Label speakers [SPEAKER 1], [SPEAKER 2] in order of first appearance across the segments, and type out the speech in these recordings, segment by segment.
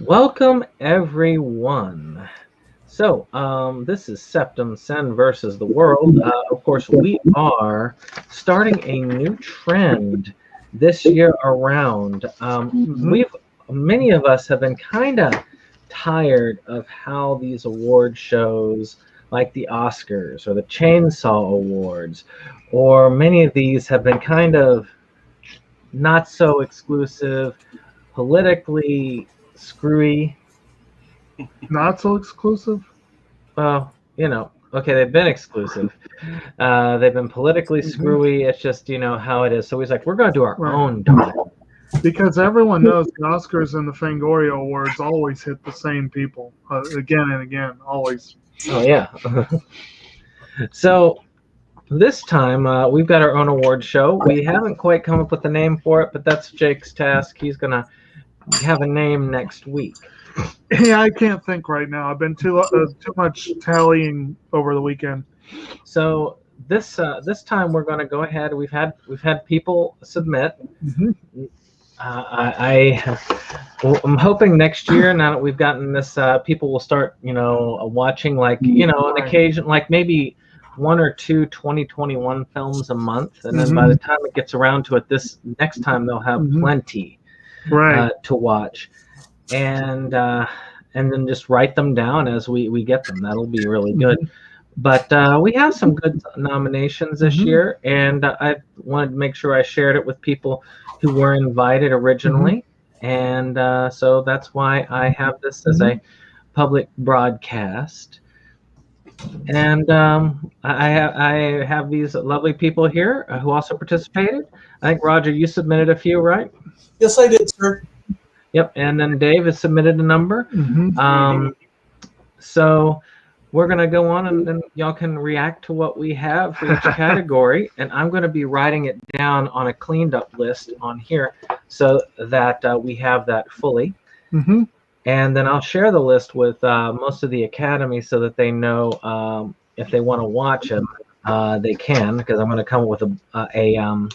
[SPEAKER 1] Welcome, everyone. This is SeptumSin versus the world. Of course, we are starting a new trend this year around. Many of us have been kind of tired of how these award shows, like the Oscars or the Chainsaw Awards, or many of these have been kind of not so exclusive, politically screwy.
[SPEAKER 2] Not so exclusive?
[SPEAKER 1] Well, okay, they've been exclusive. They've been politically screwy. It's just, how it is. So he's like, we're going to do our own darn.
[SPEAKER 2] Because everyone knows the Oscars and the Fangoria Awards always hit the same people again and again, always.
[SPEAKER 1] Oh, yeah. So this time we've got our own award show. We haven't quite come up with a name for it, but that's Jake's task. He's going to have a name next week.
[SPEAKER 2] Yeah, I can't think right now. I've been too much tallying over the weekend.
[SPEAKER 1] So this time we're going to go ahead. We've had people submit. I'm hoping next year, now that we've gotten this, people will start watching an occasion, like maybe one or two 2021 films a month, and then by the time it gets around to it, this next time they'll have plenty to watch. And then just write them down as we get them. That'll be really good. But we have some good nominations this year, and I wanted to make sure I shared it with people who were invited originally. And so that's why I have this as a public broadcast. And I have these lovely people here who also participated. I think, Roger, you submitted a few, right?
[SPEAKER 3] Yes, I did, sir.
[SPEAKER 1] Yep, and then Dave has submitted a number. So we're going to go on, and then y'all can react to what we have for each category. And I'm going to be writing it down on a cleaned up list on here so that we have that fully. And then I'll share the list with most of the Academy so that they know if they want to watch it, they can, because I'm going to come up with a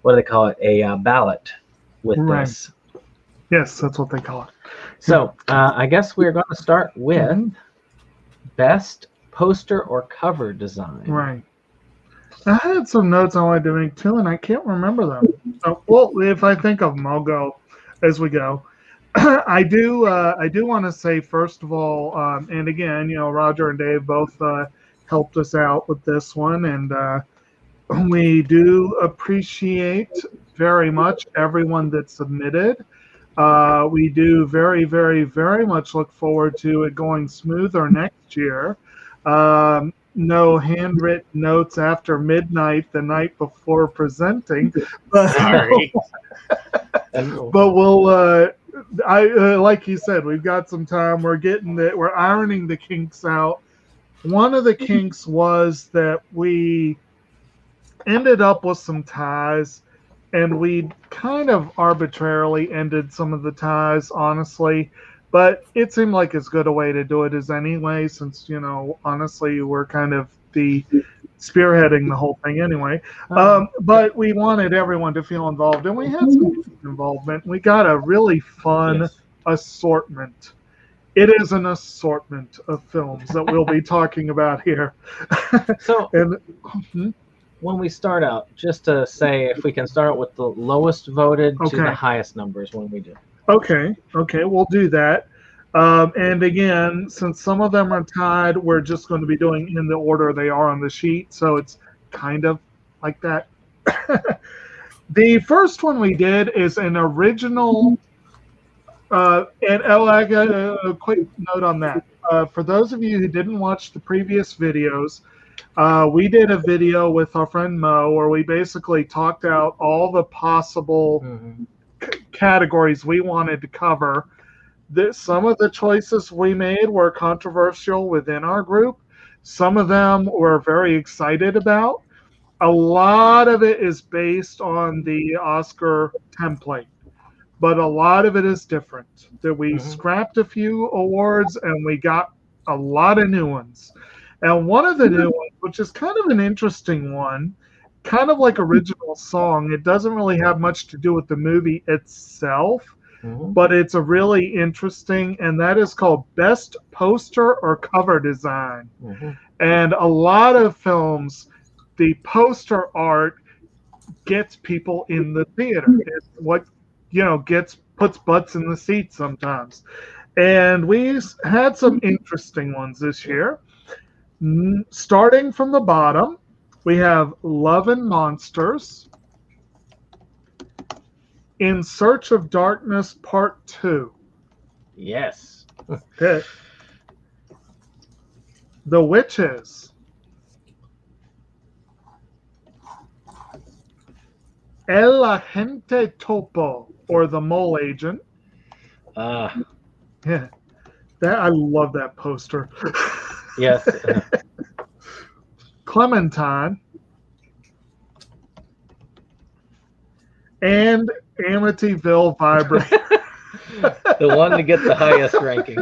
[SPEAKER 1] what do they call it? A ballot with this.
[SPEAKER 2] Yes, that's what they call it.
[SPEAKER 1] So I guess we're going to start with best poster or cover design.
[SPEAKER 2] Right. I had some notes I wanted to make too, and I can't remember them. So, well, if I think of them, I'll go as we go. I do want to say, first of all, and again, Roger and Dave both helped us out with this one, and we do appreciate very much everyone that submitted. We do very, very, very much look forward to it going smoother next year. No handwritten notes after midnight the night before presenting. Sorry. But we'll, like you said, we've got some time. We're ironing the kinks out. One of the kinks was that we ended up with some ties. And we kind of arbitrarily ended some of the ties, honestly. But it seemed like as good a way to do it as anyway, since, honestly, we're kind of the spearheading the whole thing anyway. But we wanted everyone to feel involved, and we had some involvement. We got a really fun assortment. It is an assortment of films that we'll be talking about here.
[SPEAKER 1] So... when we start out, just to say, if we can start with the lowest voted to the highest numbers when we do.
[SPEAKER 2] Okay, we'll do that. And again, since some of them are tied, we're just going to be doing in the order they are on the sheet, so it's kind of like that. The first one we did is an original, and I got a quick note on that. For those of you who didn't watch the previous videos, we did a video with our friend Mo where we basically talked out all the possible categories we wanted to cover. Some of the choices we made were controversial within our group. Some of them we're very excited about. A lot of it is based on the Oscar template, but a lot of it is different. That we scrapped a few awards and we got a lot of new ones. And one of the new ones, which is kind of an interesting one, kind of like original song, it doesn't really have much to do with the movie itself, but it's a really interesting, and that is called Best Poster or Cover Design. And a lot of films, the poster art gets people in the theater. It's what puts butts in the seats sometimes. And we had some interesting ones this year. Starting from the bottom, we have Love and Monsters, In Search of Darkness Part 2.
[SPEAKER 1] Yes.
[SPEAKER 2] Okay. The Witches. El Agente Topo, or The Mole Agent. Yeah. I love that poster.
[SPEAKER 1] Yes.
[SPEAKER 2] Clementine. And Amityville Vibrator.
[SPEAKER 1] The one to get the highest ranking.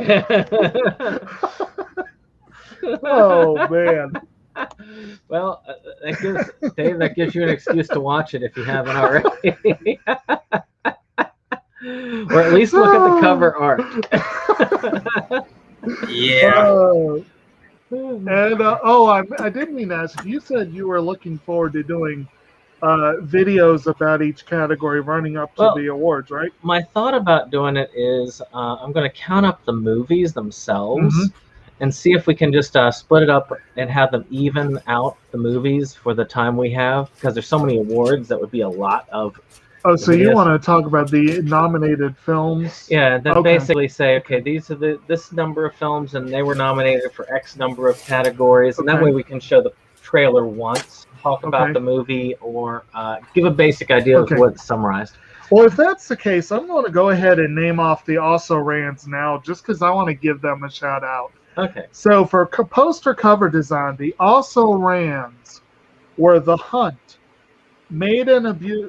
[SPEAKER 2] Oh, man.
[SPEAKER 1] Well, that gives you an excuse to watch it if you haven't already. Or at least look at the cover art.
[SPEAKER 3] Yeah.
[SPEAKER 2] And I didn't mean to ask. You said you were looking forward to doing videos about each category running up to the awards, right?
[SPEAKER 1] My thought about doing it is I'm going to count up the movies themselves and see if we can just split it up and have them even out the movies for the time we have, because there's so many awards. That would be a lot of.
[SPEAKER 2] Oh, so you want to talk about the nominated films?
[SPEAKER 1] Yeah, then basically say, okay, these are this number of films, and they were nominated for X number of categories, and that way we can show the trailer once, talk about the movie, or give a basic idea of what's summarized.
[SPEAKER 2] Well, if that's the case, I'm going to go ahead and name off the Also Rans now, just because I want to give them a shout out.
[SPEAKER 1] Okay.
[SPEAKER 2] So for poster cover design, the Also Rans were The Hunt, Made in Abyss,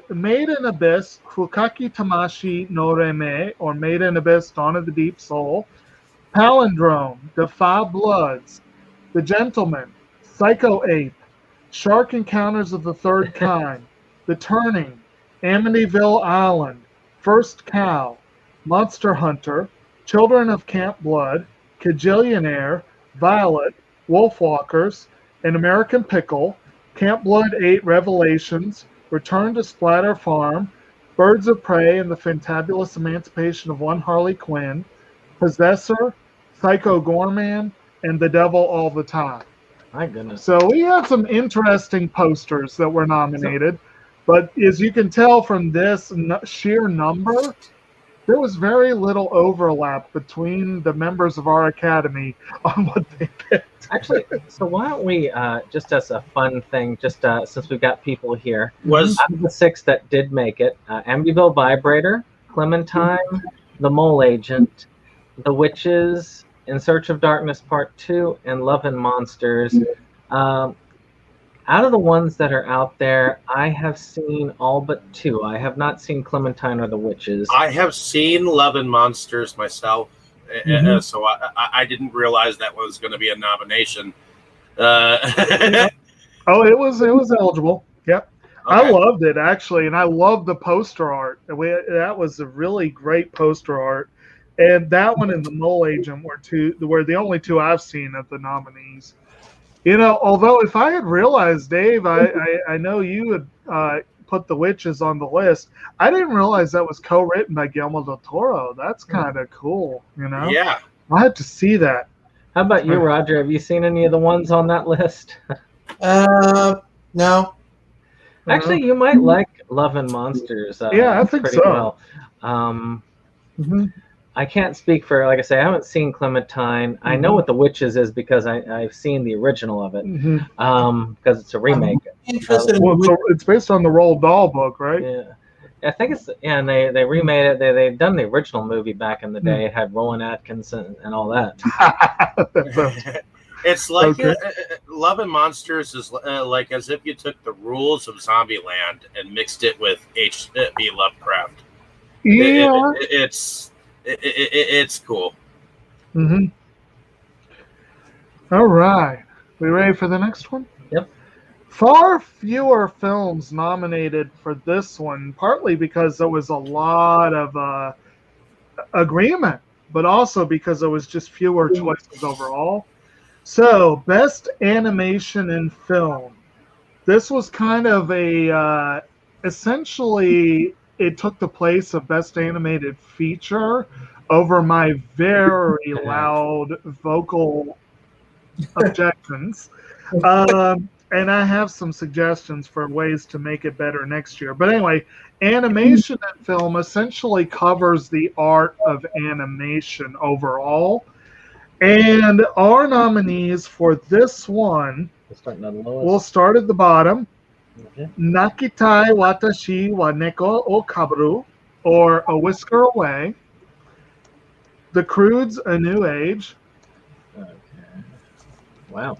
[SPEAKER 2] Fukaki Tamashi no Reme, or Made in Abyss, Dawn of the Deep Soul, Palindrome, Defy Bloods, The Gentleman, Psycho Ape, Shark Encounters of the Third Kind, The Turning, Amityville Island, First Cow, Monster Hunter, Children of Camp Blood, Kajillionaire, Violet, Wolfwalkers, An American Pickle, Camp Blood 8 Revelations, Return to Splatter Farm, Birds of Prey and the Fantabulous Emancipation of One Harley Quinn, Possessor, Psycho Gorman, and The Devil All the Time.
[SPEAKER 1] My goodness.
[SPEAKER 2] So we had some interesting posters that were nominated, but as you can tell from this sheer number, there was very little overlap between the members of our academy on what they picked.
[SPEAKER 1] Actually, so why don't we, just as a fun thing, just since we've got people here, out of the 6 that did make it, Amityville Vibrator, Clementine, The Mole Agent, The Witches, In Search of Darkness Part 2, and Love and Monsters. Out of the ones that are out there, I have seen all but 2. I have not seen Clementine or The Witches.
[SPEAKER 3] I have seen Love and Monsters myself, so I didn't realize that was going to be a nomination.
[SPEAKER 2] Oh, it was eligible. Yep. Okay. I loved it, actually, and I loved the poster art. That was a really great poster art. And that one and The Mole Agent were the only 2 I've seen of the nominees. You know, although if I had realized, Dave, I know you had put The Witches on the list. I didn't realize that was co-written by Guillermo del Toro. That's kind of cool, you know?
[SPEAKER 3] Yeah.
[SPEAKER 2] I had to see that.
[SPEAKER 1] How about you, Roger? Have you seen any of the ones on that list?
[SPEAKER 4] No.
[SPEAKER 1] Actually, you might like Love and Monsters.
[SPEAKER 2] Yeah, I think so.
[SPEAKER 1] Well. I can't speak for, like I say, I haven't seen Clementine. I know what The Witches is because I've seen the original of it, because it's a remake.
[SPEAKER 2] It's based on the Roald Dahl book, right?
[SPEAKER 1] Yeah, I think it's, and they remade it. They've done the original movie back in the day. It had Rowan Atkinson and all that.
[SPEAKER 3] It's like Love and Monsters is like as if you took the rules of Zombieland and mixed it with H.P. Lovecraft.
[SPEAKER 2] Yeah,
[SPEAKER 3] it's cool.
[SPEAKER 2] All right, we ready for the next one?
[SPEAKER 1] Yep.
[SPEAKER 2] Far fewer films nominated for this one, partly because there was a lot of agreement, but also because there was just fewer choices overall. So, best animation in film. This was kind of a essentially it took the place of best animated feature over my very loud vocal objections. And I have some suggestions for ways to make it better next year. But anyway, animation in film essentially covers the art of animation overall. And our nominees for this one, we'll start at the bottom.
[SPEAKER 1] Okay.
[SPEAKER 2] Nakitai Watashi wa Neko o Kabaru, or A Whisker Away. The Croods, A New Age.
[SPEAKER 1] Okay. Wow.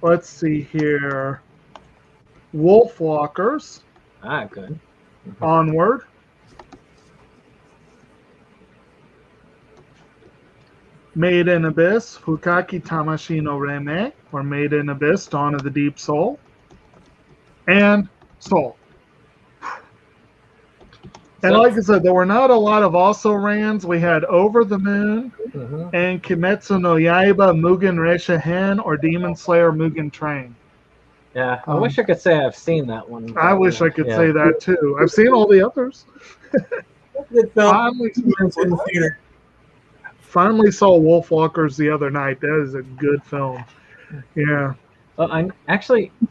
[SPEAKER 2] Let's see here. Wolfwalkers.
[SPEAKER 1] Good.
[SPEAKER 2] Onward. Made in Abyss, Fukaki Tamashi no Reme, or Made in Abyss, Dawn of the Deep Soul. And Soul. And like I said, there were not a lot of also-rans. We had Over the Moon and Kimetsu no Yaiba Mugen Resha Hen, or Demon Slayer Mugen Train.
[SPEAKER 1] Yeah, I wish I could say I've seen that one.
[SPEAKER 2] I wish I could say that too. I've seen all the others. Finally saw Wolfwalkers the other night. That is a good film. Yeah.
[SPEAKER 1] Well,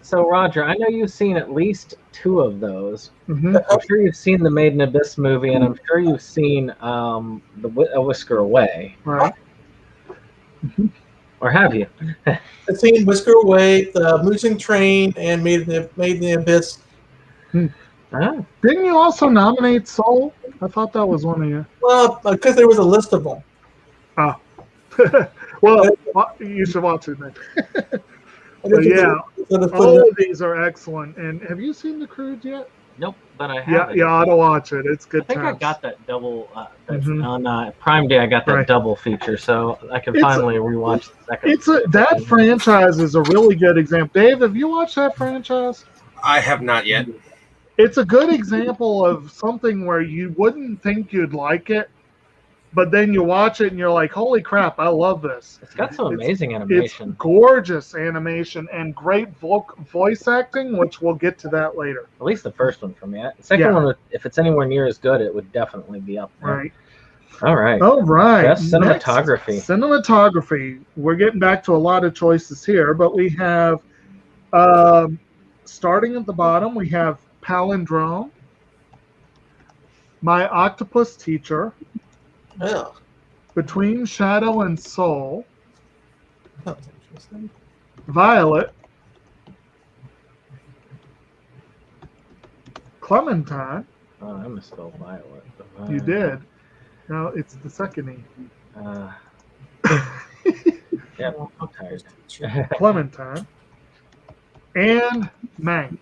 [SPEAKER 1] so Roger, I know you've seen at least 2 of those. I'm sure you've seen the Made in Abyss movie, and I'm sure you've seen A Whisker Away.
[SPEAKER 2] Right.
[SPEAKER 1] Or have you?
[SPEAKER 4] I've seen Whisker Away, the Mugen Train, and Made in the Abyss.
[SPEAKER 2] Didn't you also nominate Soul? I thought that was one of you.
[SPEAKER 4] Well, because there was a list of them.
[SPEAKER 2] Oh. Well, you should watch it then. But yeah, all of these are excellent. And have you seen The Croods yet?
[SPEAKER 1] Nope, but I have.
[SPEAKER 2] Yeah, you ought to watch it. It's good.
[SPEAKER 1] I think I got that double on Prime Day. I got that double feature, so I can finally rewatch the second.
[SPEAKER 2] That franchise is a really good example. Dave, have you watched that franchise?
[SPEAKER 3] I have not yet.
[SPEAKER 2] It's a good example of something where you wouldn't think you'd like it, but then you watch it and you're like, holy crap, I love this.
[SPEAKER 1] It's got some amazing animation.
[SPEAKER 2] It's gorgeous animation and great voice acting, which we'll get to that later.
[SPEAKER 1] At least the first one for me. The second one, if it's anywhere near as good, it would definitely be up there.
[SPEAKER 2] Right.
[SPEAKER 1] All right.
[SPEAKER 2] Best
[SPEAKER 1] cinematography.
[SPEAKER 2] Cinematography. We're getting back to a lot of choices here, but we have, starting at the bottom, we have Palindrome, My Octopus Teacher,
[SPEAKER 4] Yeah.
[SPEAKER 2] Between Shadow and Soul,
[SPEAKER 4] That was interesting.
[SPEAKER 2] Violet, Clementine.
[SPEAKER 1] Oh, I misspelled Violet.
[SPEAKER 2] You did. No, it's the second E.
[SPEAKER 1] Yeah, I'm tired.
[SPEAKER 2] Clementine. And Mank.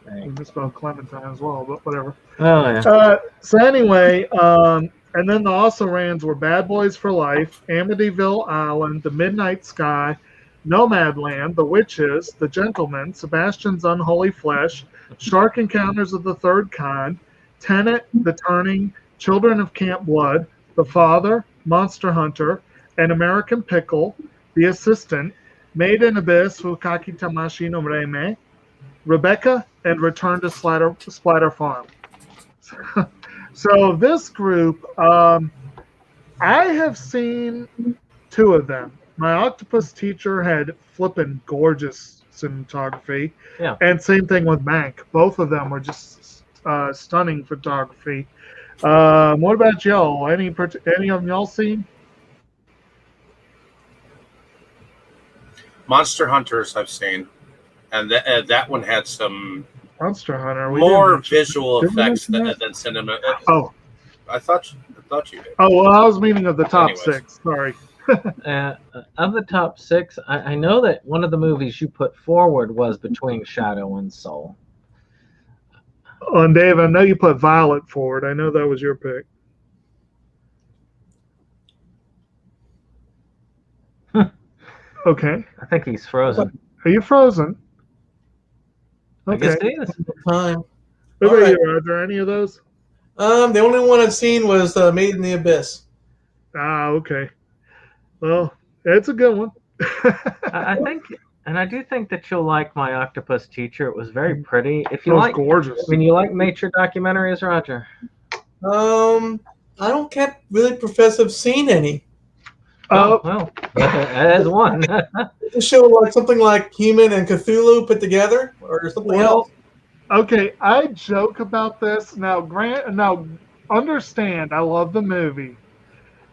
[SPEAKER 1] Mank.
[SPEAKER 2] You misspelled Clementine as well, but whatever.
[SPEAKER 1] Oh, yeah.
[SPEAKER 2] So anyway, and then the also-rans were Bad Boys for Life, Amityville Island, The Midnight Sky, Nomadland, The Witches, The Gentleman, Sebastian's Unholy Flesh, Shark Encounters of the Third Kind, Tenet, The Turning, Children of Camp Blood, The Father, Monster Hunter, An American Pickle, The Assistant, Made in Abyss, Fukaki Tamashi no Reme, Rebecca, and Return to Splatter Farm. So this group, I have seen 2 of them. My Octopus Teacher had flippin' gorgeous cinematography.
[SPEAKER 1] Yeah.
[SPEAKER 2] And same thing with Mank. Both of them were just stunning photography. What about y'all? Any of them y'all seen?
[SPEAKER 3] Monster Hunters I've seen, and that one had some
[SPEAKER 2] Monster Hunter.
[SPEAKER 3] more visual effects than cinema.
[SPEAKER 2] Oh,
[SPEAKER 3] I thought you did.
[SPEAKER 2] oh well, I was meaning of the top
[SPEAKER 3] Anyways.
[SPEAKER 2] 6. Sorry.
[SPEAKER 1] Of the top 6, I know that one of the movies you put forward was Between Shadow and Soul.
[SPEAKER 2] Oh, and Dave, I know you put Violet forward. I know that was your pick. Okay.
[SPEAKER 1] I think he's frozen.
[SPEAKER 2] Are you frozen?
[SPEAKER 1] I
[SPEAKER 2] Okay.
[SPEAKER 1] guess he is.
[SPEAKER 4] Time.
[SPEAKER 2] What
[SPEAKER 4] All
[SPEAKER 2] about
[SPEAKER 4] right.
[SPEAKER 2] you? Are there any of those?
[SPEAKER 4] The only one I've seen was Made in the Abyss.
[SPEAKER 2] Ah, okay. Well, it's a good one.
[SPEAKER 1] I think, and I do think that you'll like My Octopus Teacher. It was very pretty. If
[SPEAKER 2] It
[SPEAKER 1] you
[SPEAKER 2] was
[SPEAKER 1] like,
[SPEAKER 2] gorgeous.
[SPEAKER 1] when you like nature documentaries, Roger.
[SPEAKER 4] I can't really profess I've seen any.
[SPEAKER 1] Well, as one.
[SPEAKER 4] The show like something like Human and Cthulhu put together, or something else.
[SPEAKER 2] Okay, I joke about this now. Understand, I love the movie,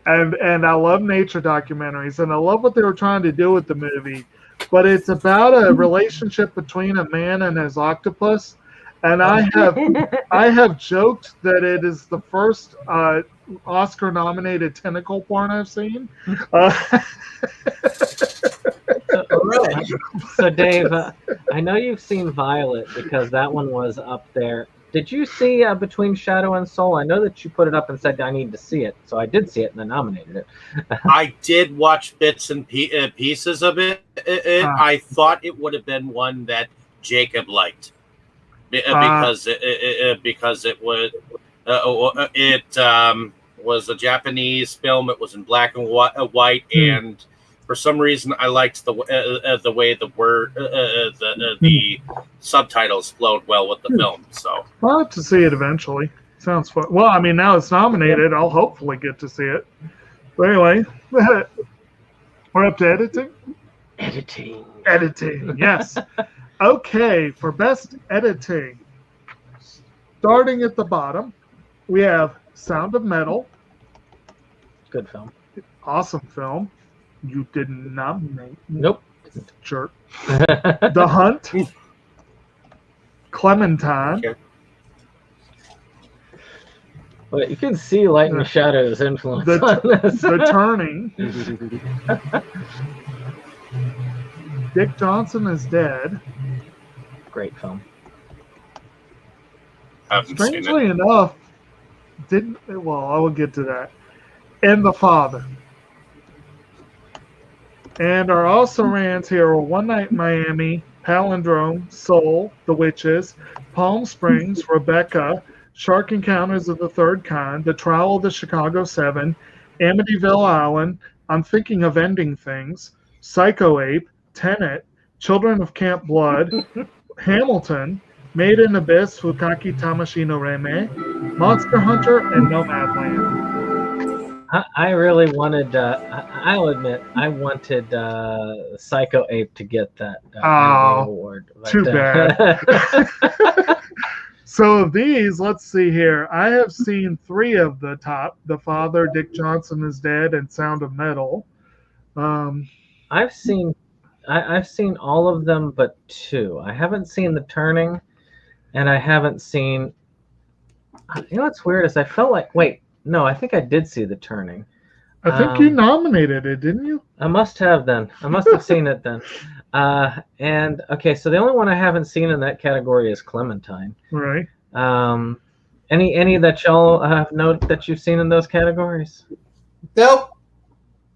[SPEAKER 2] and I love nature documentaries, and I love what they were trying to do with the movie. But it's about a relationship between a man and his octopus, and I have joked that it is the first Oscar-nominated tentacle porn I've seen.
[SPEAKER 1] So Dave, I know you've seen Violet because that one was up there. Did you see Between Shadow and Soul? I know that you put it up and said I need to see it, so I did see it and I nominated it.
[SPEAKER 3] I did watch bits and pieces of it. I thought it would have been one that Jacob liked because it was a Japanese film. It was in black and white, and for some reason, I liked the way the subtitles flowed well with the film. So
[SPEAKER 2] I'll have to see it eventually. Sounds fun. Well, I mean, now it's nominated. I'll hopefully get to see it. But anyway, we're up to editing. Editing. Yes. Okay, for best editing, starting at the bottom, we have Sound of Metal.
[SPEAKER 1] Good film.
[SPEAKER 2] Awesome film. You didn't nominate.
[SPEAKER 1] Nope.
[SPEAKER 2] Jerk. The Hunt. Clementine.
[SPEAKER 3] Okay.
[SPEAKER 1] Well, you can see Light and Shadow's influence on this.
[SPEAKER 2] The Turning. Dick Johnson Is Dead.
[SPEAKER 1] Great film.
[SPEAKER 2] Strangely enough, I will get to that. And The Father. And our also rans here were One Night in Miami, Palindrome, Soul, The Witches, Palm Springs, Rebecca, Shark Encounters of the Third Kind, The Trial of the Chicago Seven, Amityville Island, I'm Thinking of Ending Things, Psycho Ape, Tenet, Children of Camp Blood, Hamilton, Made in Abyss, Fukaki Tamashi no Reme, Monster Hunter, and Nomadland.
[SPEAKER 1] I really wanted, I'll admit, I wanted Psycho Ape to get that award. But,
[SPEAKER 2] too bad. So of these, let's see here. I have seen 3 of the top. The Father, Dick Johnson Is Dead, and Sound of Metal.
[SPEAKER 1] I've seen all of them but 2. I haven't seen The Turning, and I haven't seen. You know what's weird is I felt like no, I think I did see The Turning.
[SPEAKER 2] I think you nominated it, didn't you?
[SPEAKER 1] I must have then. I must have seen it then. And okay, so the only one I haven't seen in that category is Clementine.
[SPEAKER 2] Right.
[SPEAKER 1] Any that y'all have noted that you've seen in those categories?
[SPEAKER 4] Nope.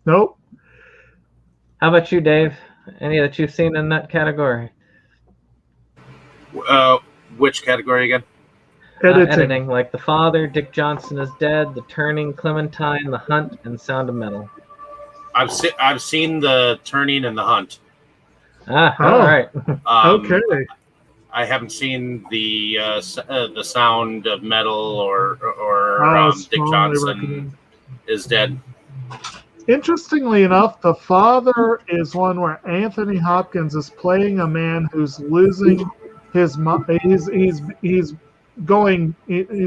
[SPEAKER 1] How about you, Dave? Any that you've seen in that category?
[SPEAKER 3] Which category again?
[SPEAKER 1] Editing, like The Father, Dick Johnson Is Dead, The Turning, Clementine, The Hunt, and Sound of Metal.
[SPEAKER 3] I've seen The Turning and The Hunt.
[SPEAKER 1] All right.
[SPEAKER 2] Okay.
[SPEAKER 3] I haven't seen the Sound of Metal or Dick Johnson Is Dead.
[SPEAKER 2] Interestingly enough, The Father is one where Anthony Hopkins is playing a man who's losing his mind. He's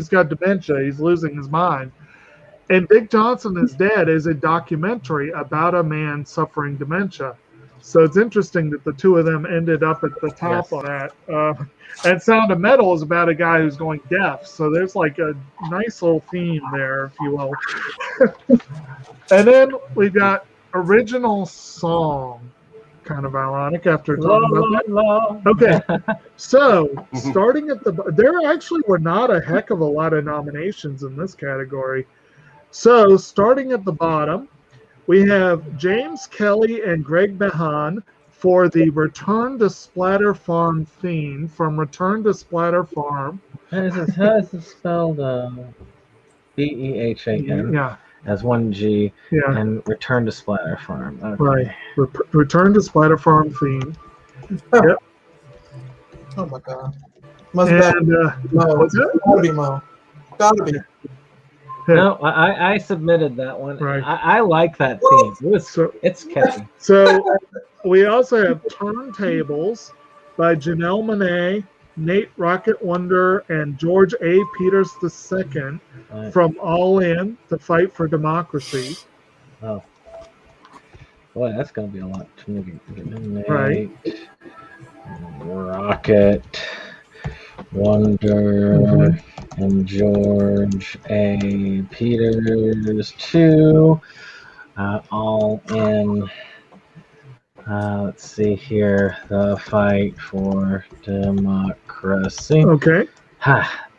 [SPEAKER 2] got dementia. He's losing his mind. And Dick Johnson Is Dead is a documentary about a man suffering dementia. So it's interesting that the 2 of them ended up at the top of that. And Sound of Metal is about a guy who's going deaf. So there's like a nice little theme there, if you will. And then we got Original Song. Kind of ironic after talking about that. Okay, so starting at there actually were not a heck of a lot of nominations in this category. So starting at the bottom, we have James Kelly and Greg Behan for the Return to Splatter Farm theme from Return to Splatter Farm.
[SPEAKER 1] How is it spelled? Behan.
[SPEAKER 2] Yeah.
[SPEAKER 1] As one G.
[SPEAKER 2] Yeah.
[SPEAKER 1] And Return to Splatter Farm. Okay.
[SPEAKER 2] Right. Return to Splatter Farm theme. Yep.
[SPEAKER 4] Oh my god. Must
[SPEAKER 2] And,
[SPEAKER 4] Mo.
[SPEAKER 2] what's it?
[SPEAKER 4] Gotta be Mo. Gotta be.
[SPEAKER 1] No, I submitted that one.
[SPEAKER 2] Right.
[SPEAKER 1] I like that theme. It's catchy.
[SPEAKER 2] So we also have Turntables by Janelle Monáe, Nate Rocket Wonder, and George A. Peters II from All In to Fight for Democracy.
[SPEAKER 1] Oh. Boy, that's going to be a lot to Nate,
[SPEAKER 2] right.
[SPEAKER 1] Rocket Wonder and George A. Peters 2. All In. Let's see here. The Fight for Democracy.
[SPEAKER 2] Okay.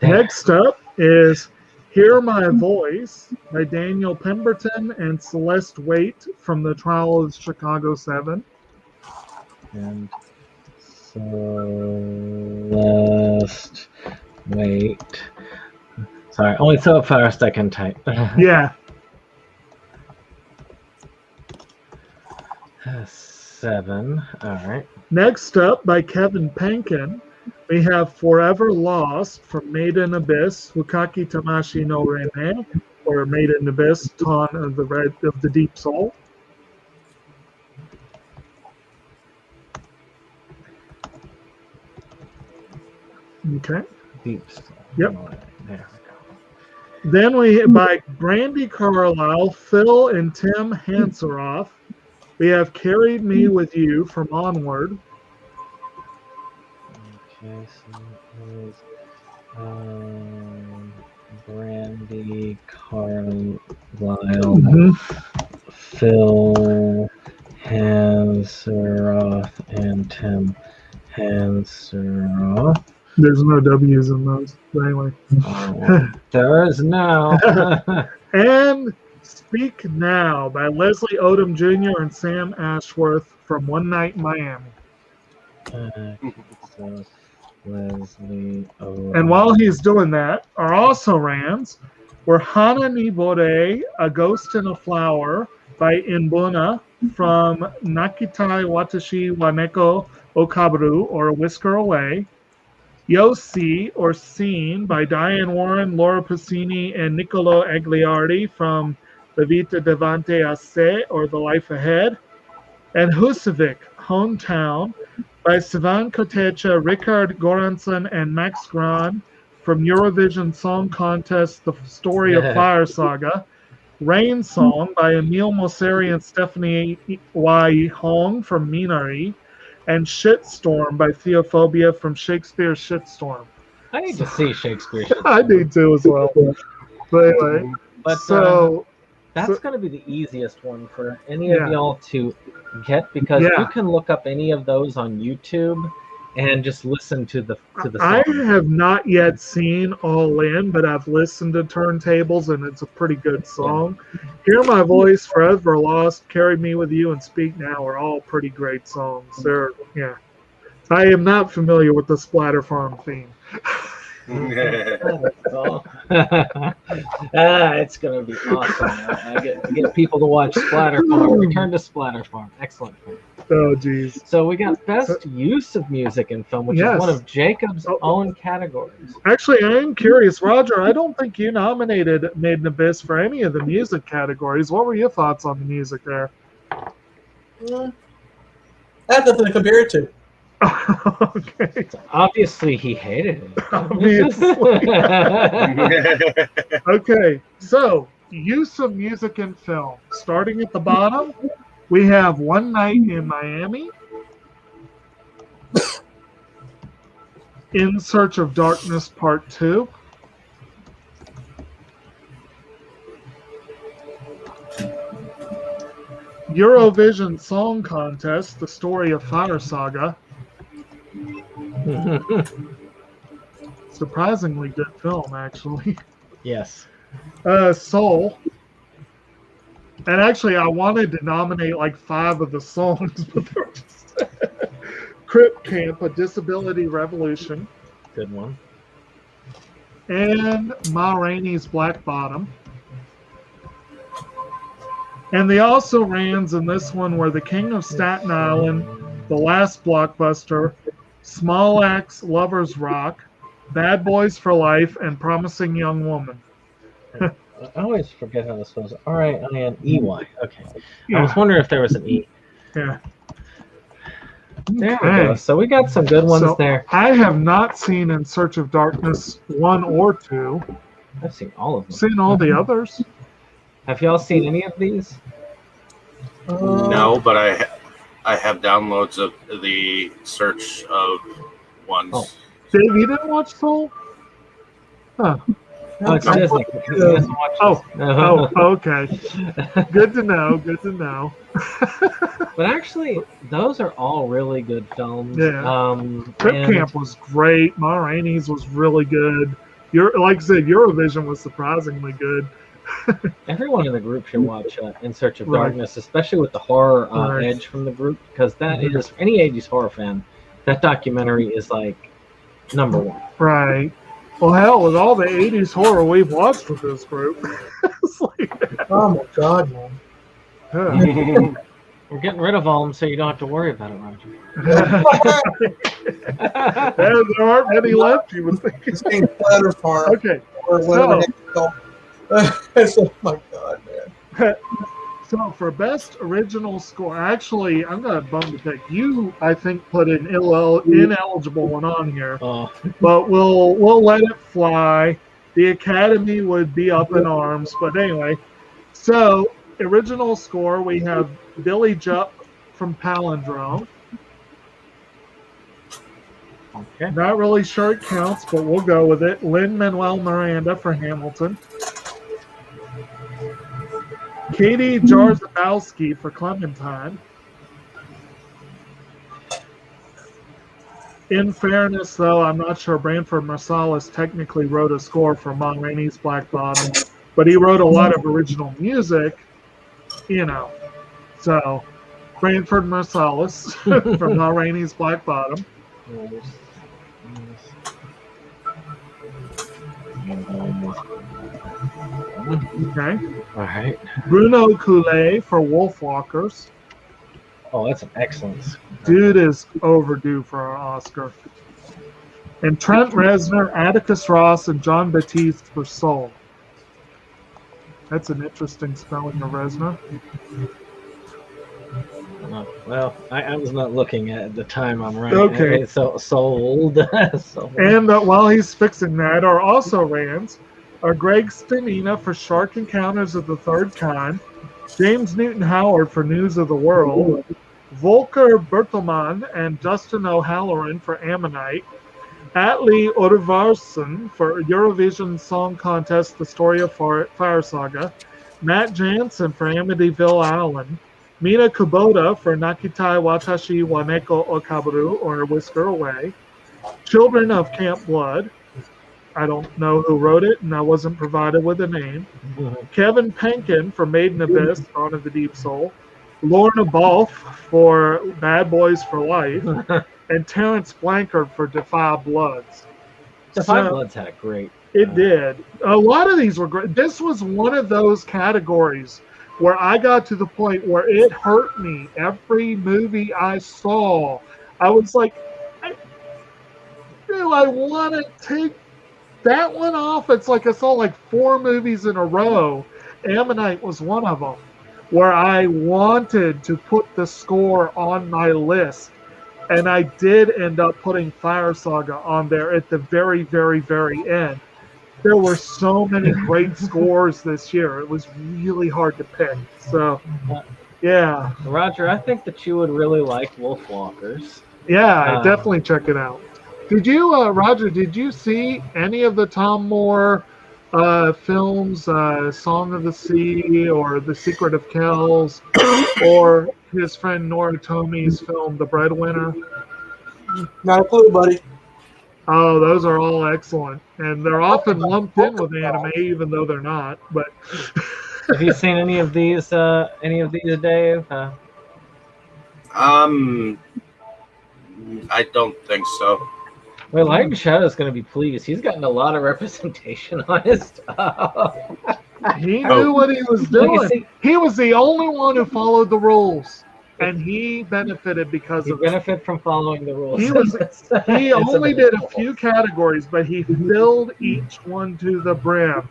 [SPEAKER 2] Next up is Hear My Voice by Daniel Pemberton and Celeste Waite from the Trial of Chicago 7.
[SPEAKER 1] And Celeste Waite. Sorry, only so fast I can type.
[SPEAKER 2] Yeah.
[SPEAKER 1] 7. All right.
[SPEAKER 2] Next up, by Kevin Penkin, we have Forever Lost from Made in Abyss, Hukaki Tamashi no Rene, or Made in Abyss, Ton of the Deep Soul. Okay.
[SPEAKER 1] Deep Soul.
[SPEAKER 2] Yep.
[SPEAKER 1] There we go.
[SPEAKER 2] Then by Brandy Carlisle, Phil and Tim Hanseroff, we have Carried Me With You from Onward.
[SPEAKER 1] Okay, so it is Brandy Carlisle, Phil Hanseroff, and Tim Hanseroff.
[SPEAKER 2] There's no W's in those. But anyway.
[SPEAKER 1] There is now.
[SPEAKER 2] And Speak Now by Leslie Odom Jr. and Sam Ashworth from One Night in Miami.
[SPEAKER 1] So Leslie Odom.
[SPEAKER 2] And while he's doing that, our also rans were Hana Nibore, A Ghost in a Flower by Inbuna from Nakitai Watashi wa Neko Okabaru, or A Whisker Away. Yossi, or Scene, by Diane Warren, Laura Pacini, and Niccolo Agliardi from La Vita Davanti a Se, or The Life Ahead. And Husavik, Hometown, by Sivan Kotecha, Richard Goranson, and Max Gran from Eurovision Song Contest, The Story of Fire Saga. Rain Song by Emile Mosseri and Stephanie Y. Hong from Minari. And Shitstorm by Theophobia from Shakespeare's Shitstorm.
[SPEAKER 1] I need to see Shakespeare.
[SPEAKER 2] I need to as well. But anyway,
[SPEAKER 1] that's going to be the easiest one for any of y'all to get, because you can look up any of those on YouTube and just listen to the song.
[SPEAKER 2] I have not yet seen All In, but I've listened to Turntables, and it's a pretty good song. Hear My Voice, Forever Lost, Carry Me With You, and Speak Now are all pretty great songs. I am not familiar with the Splatter Farm theme.
[SPEAKER 1] It's going to be awesome. I get people to watch Splatter Farm. Return to Splatter Farm. Excellent.
[SPEAKER 2] Oh, geez.
[SPEAKER 1] So we got Best Use of Music in Film, which is one of Jacob's own categories.
[SPEAKER 2] Actually, I am curious. Roger, I don't think you nominated Made in Abyss for any of the music categories. What were your thoughts on the music there?
[SPEAKER 4] I have nothing to compare it to.
[SPEAKER 2] Okay.
[SPEAKER 1] Obviously, he hated it.
[SPEAKER 2] Obviously. Okay, so use of music in film. Starting at the bottom, we have One Night in Miami, In Search of Darkness Part 2, Eurovision Song Contest, The Story of Fire Saga. Surprisingly good film, actually.
[SPEAKER 1] Yes.
[SPEAKER 2] Soul. And actually, I wanted to nominate like 5 of the songs, but they were just Crip Camp: A Disability Revolution,
[SPEAKER 1] Good one.
[SPEAKER 2] and Ma Rainey's Black Bottom. And the also rans in this one were The King of Staten Island, The Last Blockbuster, Small Axe, Lovers Rock, Bad Boys for Life, and Promising Young Woman.
[SPEAKER 1] I always forget how this spells. R-I-N-E-Y. Okay.
[SPEAKER 2] Yeah.
[SPEAKER 1] I was wondering if there was an E.
[SPEAKER 2] Yeah.
[SPEAKER 1] There we go. So we got some good ones there.
[SPEAKER 2] I have not seen In Search of Darkness 1 or 2.
[SPEAKER 1] I've seen all of them.
[SPEAKER 2] Seen all the others.
[SPEAKER 1] Have y'all seen any of these?
[SPEAKER 3] No, but I have downloads of the search of ones.
[SPEAKER 1] Oh.
[SPEAKER 2] Dave, you didn't watch Soul? Huh.
[SPEAKER 1] Oh, it's Disney. He doesn't watch this.
[SPEAKER 2] Oh, okay. Good to know. Good to know.
[SPEAKER 1] But actually, those are all really good films.
[SPEAKER 2] Yeah. Crip Camp was great. Ma Rainey's was really good. Like I said, Eurovision was surprisingly good.
[SPEAKER 1] Everyone in the group should watch In Search of Darkness, especially with the horror edge from the group, because that is, for any 80s horror fan, that documentary is like number one.
[SPEAKER 2] Right. Well, hell, with all the 80s horror we've watched with this group. It's like,
[SPEAKER 4] oh my God, man.
[SPEAKER 2] Yeah.
[SPEAKER 1] We're getting rid of all of them so you don't have to worry about it, Roger.
[SPEAKER 2] There aren't many left, you would think.
[SPEAKER 4] It's being Platter Farm.
[SPEAKER 2] Okay.
[SPEAKER 4] Or whatever they call it. Oh my God, man.
[SPEAKER 2] So for best original score, actually, I'm going to bum to pick. You, I think, put an ineligible one on here, but we'll let it fly. The Academy would be up in arms, but anyway. So original score, we have Billy Jupp from Palindrome.
[SPEAKER 1] Okay.
[SPEAKER 2] Not really sure it counts, but we'll go with it. Lin-Manuel Miranda for Hamilton. Katie Jarzabowski for Clementine. In fairness, though, I'm not sure Branford Marsalis technically wrote a score for Ma Rainey's Black Bottom, but he wrote a lot of original music, you know. So, Branford Marsalis for Ma Rainey's Black Bottom. Okay.
[SPEAKER 1] All right.
[SPEAKER 2] Bruno Coulet for Wolfwalkers.
[SPEAKER 1] Oh, that's an excellent.
[SPEAKER 2] Dude is overdue for an Oscar. And Trent Reznor, Atticus Ross, and John Batiste for Soul. That's an interesting spelling of Reznor.
[SPEAKER 1] Well, I was not looking at the time I'm right.
[SPEAKER 2] Okay.
[SPEAKER 1] So sold.
[SPEAKER 2] And while he's fixing that, our also rans are Greg Stanina for Shark Encounters of the Third Kind, James Newton Howard for News of the World, Volker Bertelmann and Justin O'Halloran for Ammonite, Atli Odvarsson for Eurovision Song Contest The Story of Fire Saga, Matt Jansen for Amityville Island, Mina Kubota for Nakitai Watashi wa Neko o Kabaru, or Whisker Away, Children of Camp Blood. I don't know who wrote it, and I wasn't provided with a name. Kevin Penkin for Maiden Abyss, Dawn of the Deep Soul. Lorna Balfe for Bad Boys for Life. And Terrence Blankard for Defy Bloods.
[SPEAKER 1] Defy Bloods had a great.
[SPEAKER 2] It did. A lot of these were great. This was one of those categories where I got to the point where it hurt me. Every movie I saw, I was like, I want to take that one off. It's like I saw like 4 movies in a row. Ammonite was one of them where I wanted to put the score on my list. And I did end up putting Fire Saga on there at the very, very, very end. There were so many great scores this year. It was really hard to pick. So, yeah.
[SPEAKER 1] Roger, I think that you would really like Wolfwalkers.
[SPEAKER 2] Yeah, definitely check it out. Did you, Roger, did you see any of the Tom Moore films, Song of the Sea or The Secret of Kells, or his friend Nora Tomei's film, The Breadwinner?
[SPEAKER 4] Not a clue, buddy.
[SPEAKER 2] Oh, those are all excellent. And they're often lumped in with anime, even though they're not. But
[SPEAKER 1] have you seen any of these, Dave?
[SPEAKER 3] I don't think so.
[SPEAKER 1] Well, Light and Shadow is going to be pleased. He's gotten a lot of representation on his stuff.
[SPEAKER 2] He knew what he was doing. He was the only one who followed the rules, and he benefited because of it.
[SPEAKER 1] He benefited from following the rules.
[SPEAKER 2] He only did a few categories, but he filled each one to the brim.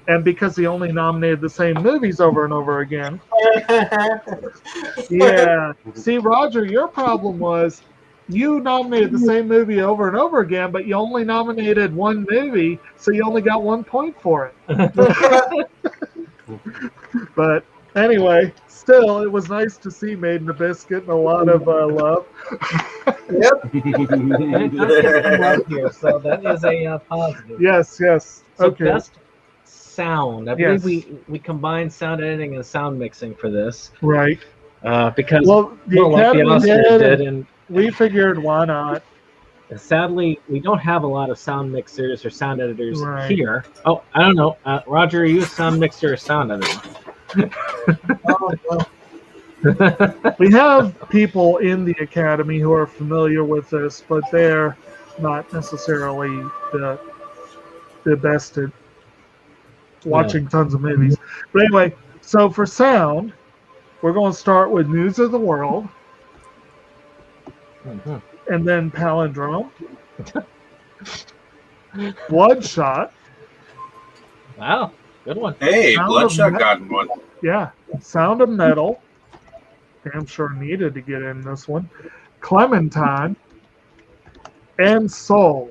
[SPEAKER 2] And because he only nominated the same movies over and over again. Yeah. See, Roger, your problem was you nominated the same movie over and over again, but you only nominated one movie, so you only got 1 point for it. But anyway, still, it was nice to see Made in Abyss getting a lot of love.
[SPEAKER 4] Yep.
[SPEAKER 1] Here, so that is a positive.
[SPEAKER 2] Yes.
[SPEAKER 1] So
[SPEAKER 2] Okay.
[SPEAKER 1] Best sound. I believe we combined sound editing and sound mixing for this.
[SPEAKER 2] Right.
[SPEAKER 1] Because
[SPEAKER 2] the
[SPEAKER 1] like the
[SPEAKER 2] Academy
[SPEAKER 1] Oscars did, and
[SPEAKER 2] we figured why not.
[SPEAKER 1] sadly, we don't have a lot of sound mixers or sound editors here. Oh, I don't know. Roger, are you a sound mixer or sound editor?
[SPEAKER 2] We have people in the Academy who are familiar with this, but they're not necessarily the best at watching tons of movies. But anyway, so for sound, we're going to start with News of the World, and then Palindrome, Bloodshot.
[SPEAKER 1] Wow, good one.
[SPEAKER 3] Hey,
[SPEAKER 2] Sound
[SPEAKER 3] Bloodshot
[SPEAKER 2] of
[SPEAKER 3] got one.
[SPEAKER 2] Yeah, Sound of Metal. Damn sure needed to get in this one. Clementine and Soul.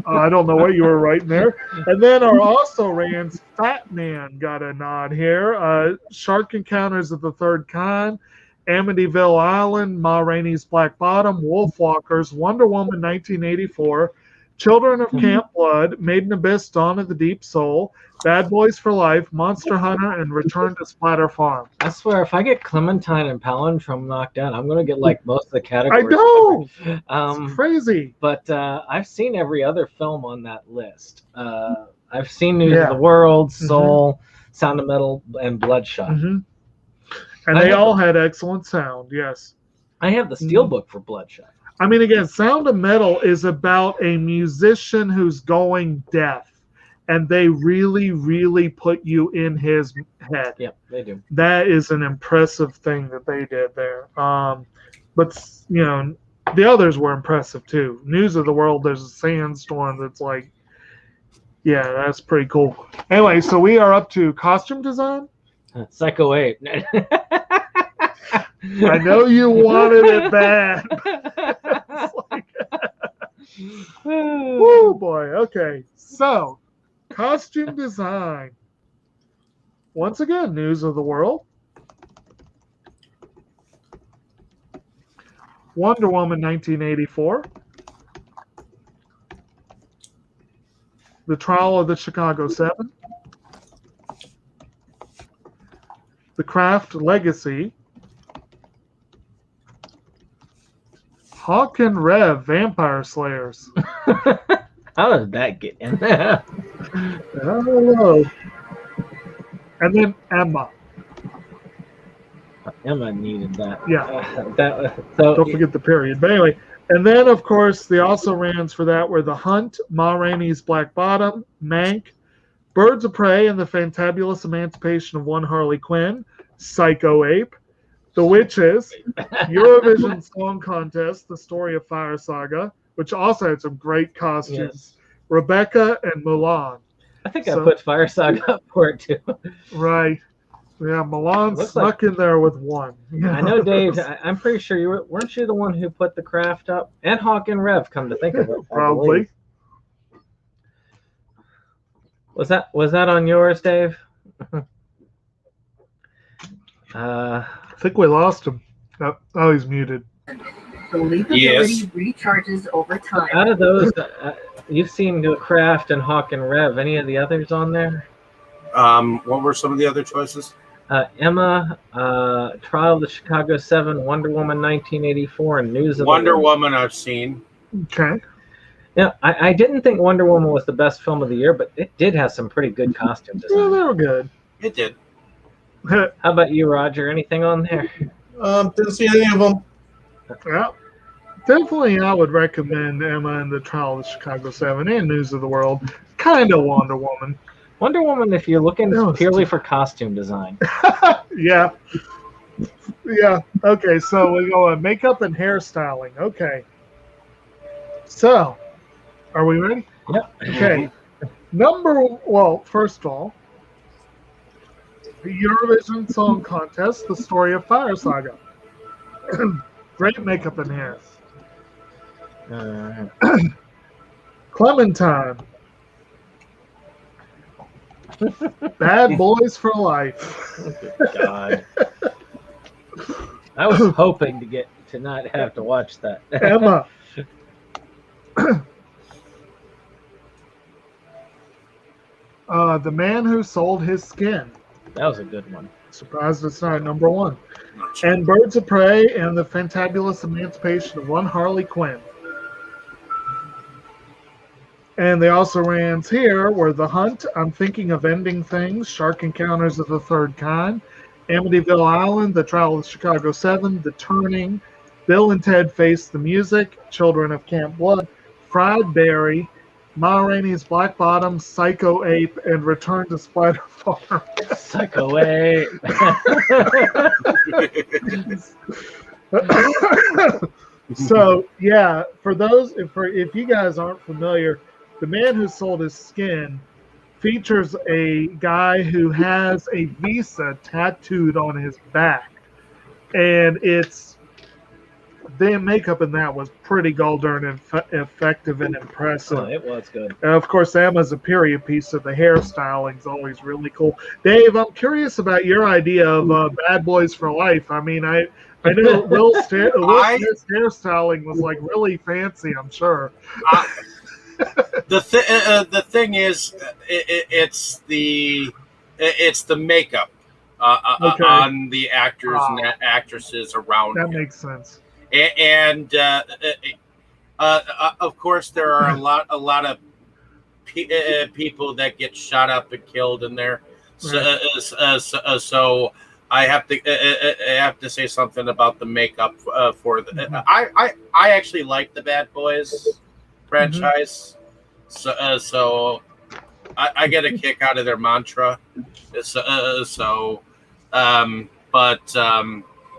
[SPEAKER 2] I don't know what you were writing there. And then our also rans Fat Man got a nod here. Shark Encounters of the Third Kind, Amityville Island, Ma Rainey's Black Bottom, Wolfwalkers, Wonder Woman 1984, Children of Camp Blood, Made in Abyss, Dawn of the Deep Soul, Bad Boys for Life, Monster Hunter, and Return to Splatter Farm.
[SPEAKER 1] I swear, if I get Clementine and Palindrome knocked out, I'm going to get like most of the categories.
[SPEAKER 2] I know!
[SPEAKER 1] It's
[SPEAKER 2] crazy.
[SPEAKER 1] But I've seen every other film on that list. I've seen News of the World, Soul, Sound of Metal, and Bloodshot.
[SPEAKER 2] And they all had excellent sound, yes.
[SPEAKER 1] I have the steelbook for Bloodshot.
[SPEAKER 2] I mean, again, Sound of Metal is about a musician who's going deaf, and they really, really put you in his head.
[SPEAKER 1] Yep, they do.
[SPEAKER 2] That is an impressive thing that they did there. But, you know, the others were impressive, too. News of the World, there's a sandstorm that's like, yeah, that's pretty cool. Anyway, so we are up to costume design.
[SPEAKER 1] Psycho 8.
[SPEAKER 2] I know you wanted it bad. Woo, boy. Okay. So, costume design. Once again, News of the World. Wonder Woman 1984. The Trial of the Chicago 7. The Craft Legacy. Hawk and Rev, Vampire Slayers.
[SPEAKER 1] How did that get in there?
[SPEAKER 2] I don't know. And then Emma.
[SPEAKER 1] Emma needed that.
[SPEAKER 2] Yeah.
[SPEAKER 1] So
[SPEAKER 2] don't forget the period. But anyway, and then, of course, the also rans for that were The Hunt, Ma Rainey's Black Bottom, Mank, Birds of Prey and the Fantabulous Emancipation of One Harley Quinn, Psycho Ape, The Witches, Eurovision Song Contest, The Story of Fire Saga, which also had some great costumes,
[SPEAKER 1] Yes.
[SPEAKER 2] Rebecca and Mulan.
[SPEAKER 1] I think I put Fire Saga up for it too.
[SPEAKER 2] Right. Yeah, Milan snuck in there with one.
[SPEAKER 1] I know, Dave. I'm pretty sure weren't you the one who put the craft up? And Hawk and Rev, come to think of it.
[SPEAKER 2] Probably.
[SPEAKER 1] Was that on yours, Dave?
[SPEAKER 2] I think we lost him. Oh, he's muted.
[SPEAKER 5] The leapability recharges over time.
[SPEAKER 1] Out of those, you've seen the craft and Hawk and Rev. Any of the others on there?
[SPEAKER 3] What were some of the other choices?
[SPEAKER 1] Emma, Trial of the Chicago 7, Wonder Woman 1984, and News of
[SPEAKER 3] Wonder Woman I've seen.
[SPEAKER 2] Okay.
[SPEAKER 1] Yeah, I didn't think Wonder Woman was the best film of the year, but it did have some pretty good costume design.
[SPEAKER 2] Yeah, they were good.
[SPEAKER 3] It did.
[SPEAKER 1] How about you, Roger? Anything on there?
[SPEAKER 4] Didn't see any of them.
[SPEAKER 2] Yeah. Definitely, I would recommend Emma and the Trial of the Chicago 7 and News of the World. Kind of Wonder Woman.
[SPEAKER 1] Wonder Woman, if you're looking
[SPEAKER 2] That was
[SPEAKER 1] purely for costume design.
[SPEAKER 2] Yeah. Yeah. Okay, so we go on makeup and hairstyling. Okay. So, are we ready?
[SPEAKER 1] Yep.
[SPEAKER 2] Okay. First of all, the Eurovision Song Contest, The Story of Fire Saga. Great makeup and hair. Clementine. Bad Boys for Life.
[SPEAKER 1] Oh, good God. I was hoping to not have to watch that.
[SPEAKER 2] Emma. The Man Who Sold His Skin.
[SPEAKER 1] That was a good one.
[SPEAKER 2] Surprised it's not number one. And Birds of Prey and the Fantabulous Emancipation of One Harley Quinn. And they also ran here were The Hunt, I'm Thinking of Ending Things, Shark Encounters of the Third Kind, Amityville Island, The Trial of the Chicago 7, The Turning, Bill and Ted Face the Music, Children of Camp Blood, Fried Berry, Ma Rainey's Black Bottom, Psycho Ape, and Return to Spider Farm.
[SPEAKER 1] Psycho Ape.
[SPEAKER 2] So yeah, for those if you guys aren't familiar, The Man Who Sold His Skin features a guy who has a visa tattooed on his back, and the makeup in that was pretty darn effective and impressive.
[SPEAKER 1] Oh, it was good.
[SPEAKER 2] And of course, Emma's a period piece, so the hairstyling's always really cool. Dave, I'm curious about your idea of Bad Boys for Life. I mean, I know Will Smith's hairstyling was like really fancy, I'm sure.
[SPEAKER 3] The thing is, it's the makeup on the actors and actresses around.
[SPEAKER 2] That makes sense.
[SPEAKER 3] And of course, there are a lot of people that get shot up and killed in there. So I have to say something about the makeup for the. I actually like the Bad Boys franchise, so I get a kick out of their mantra.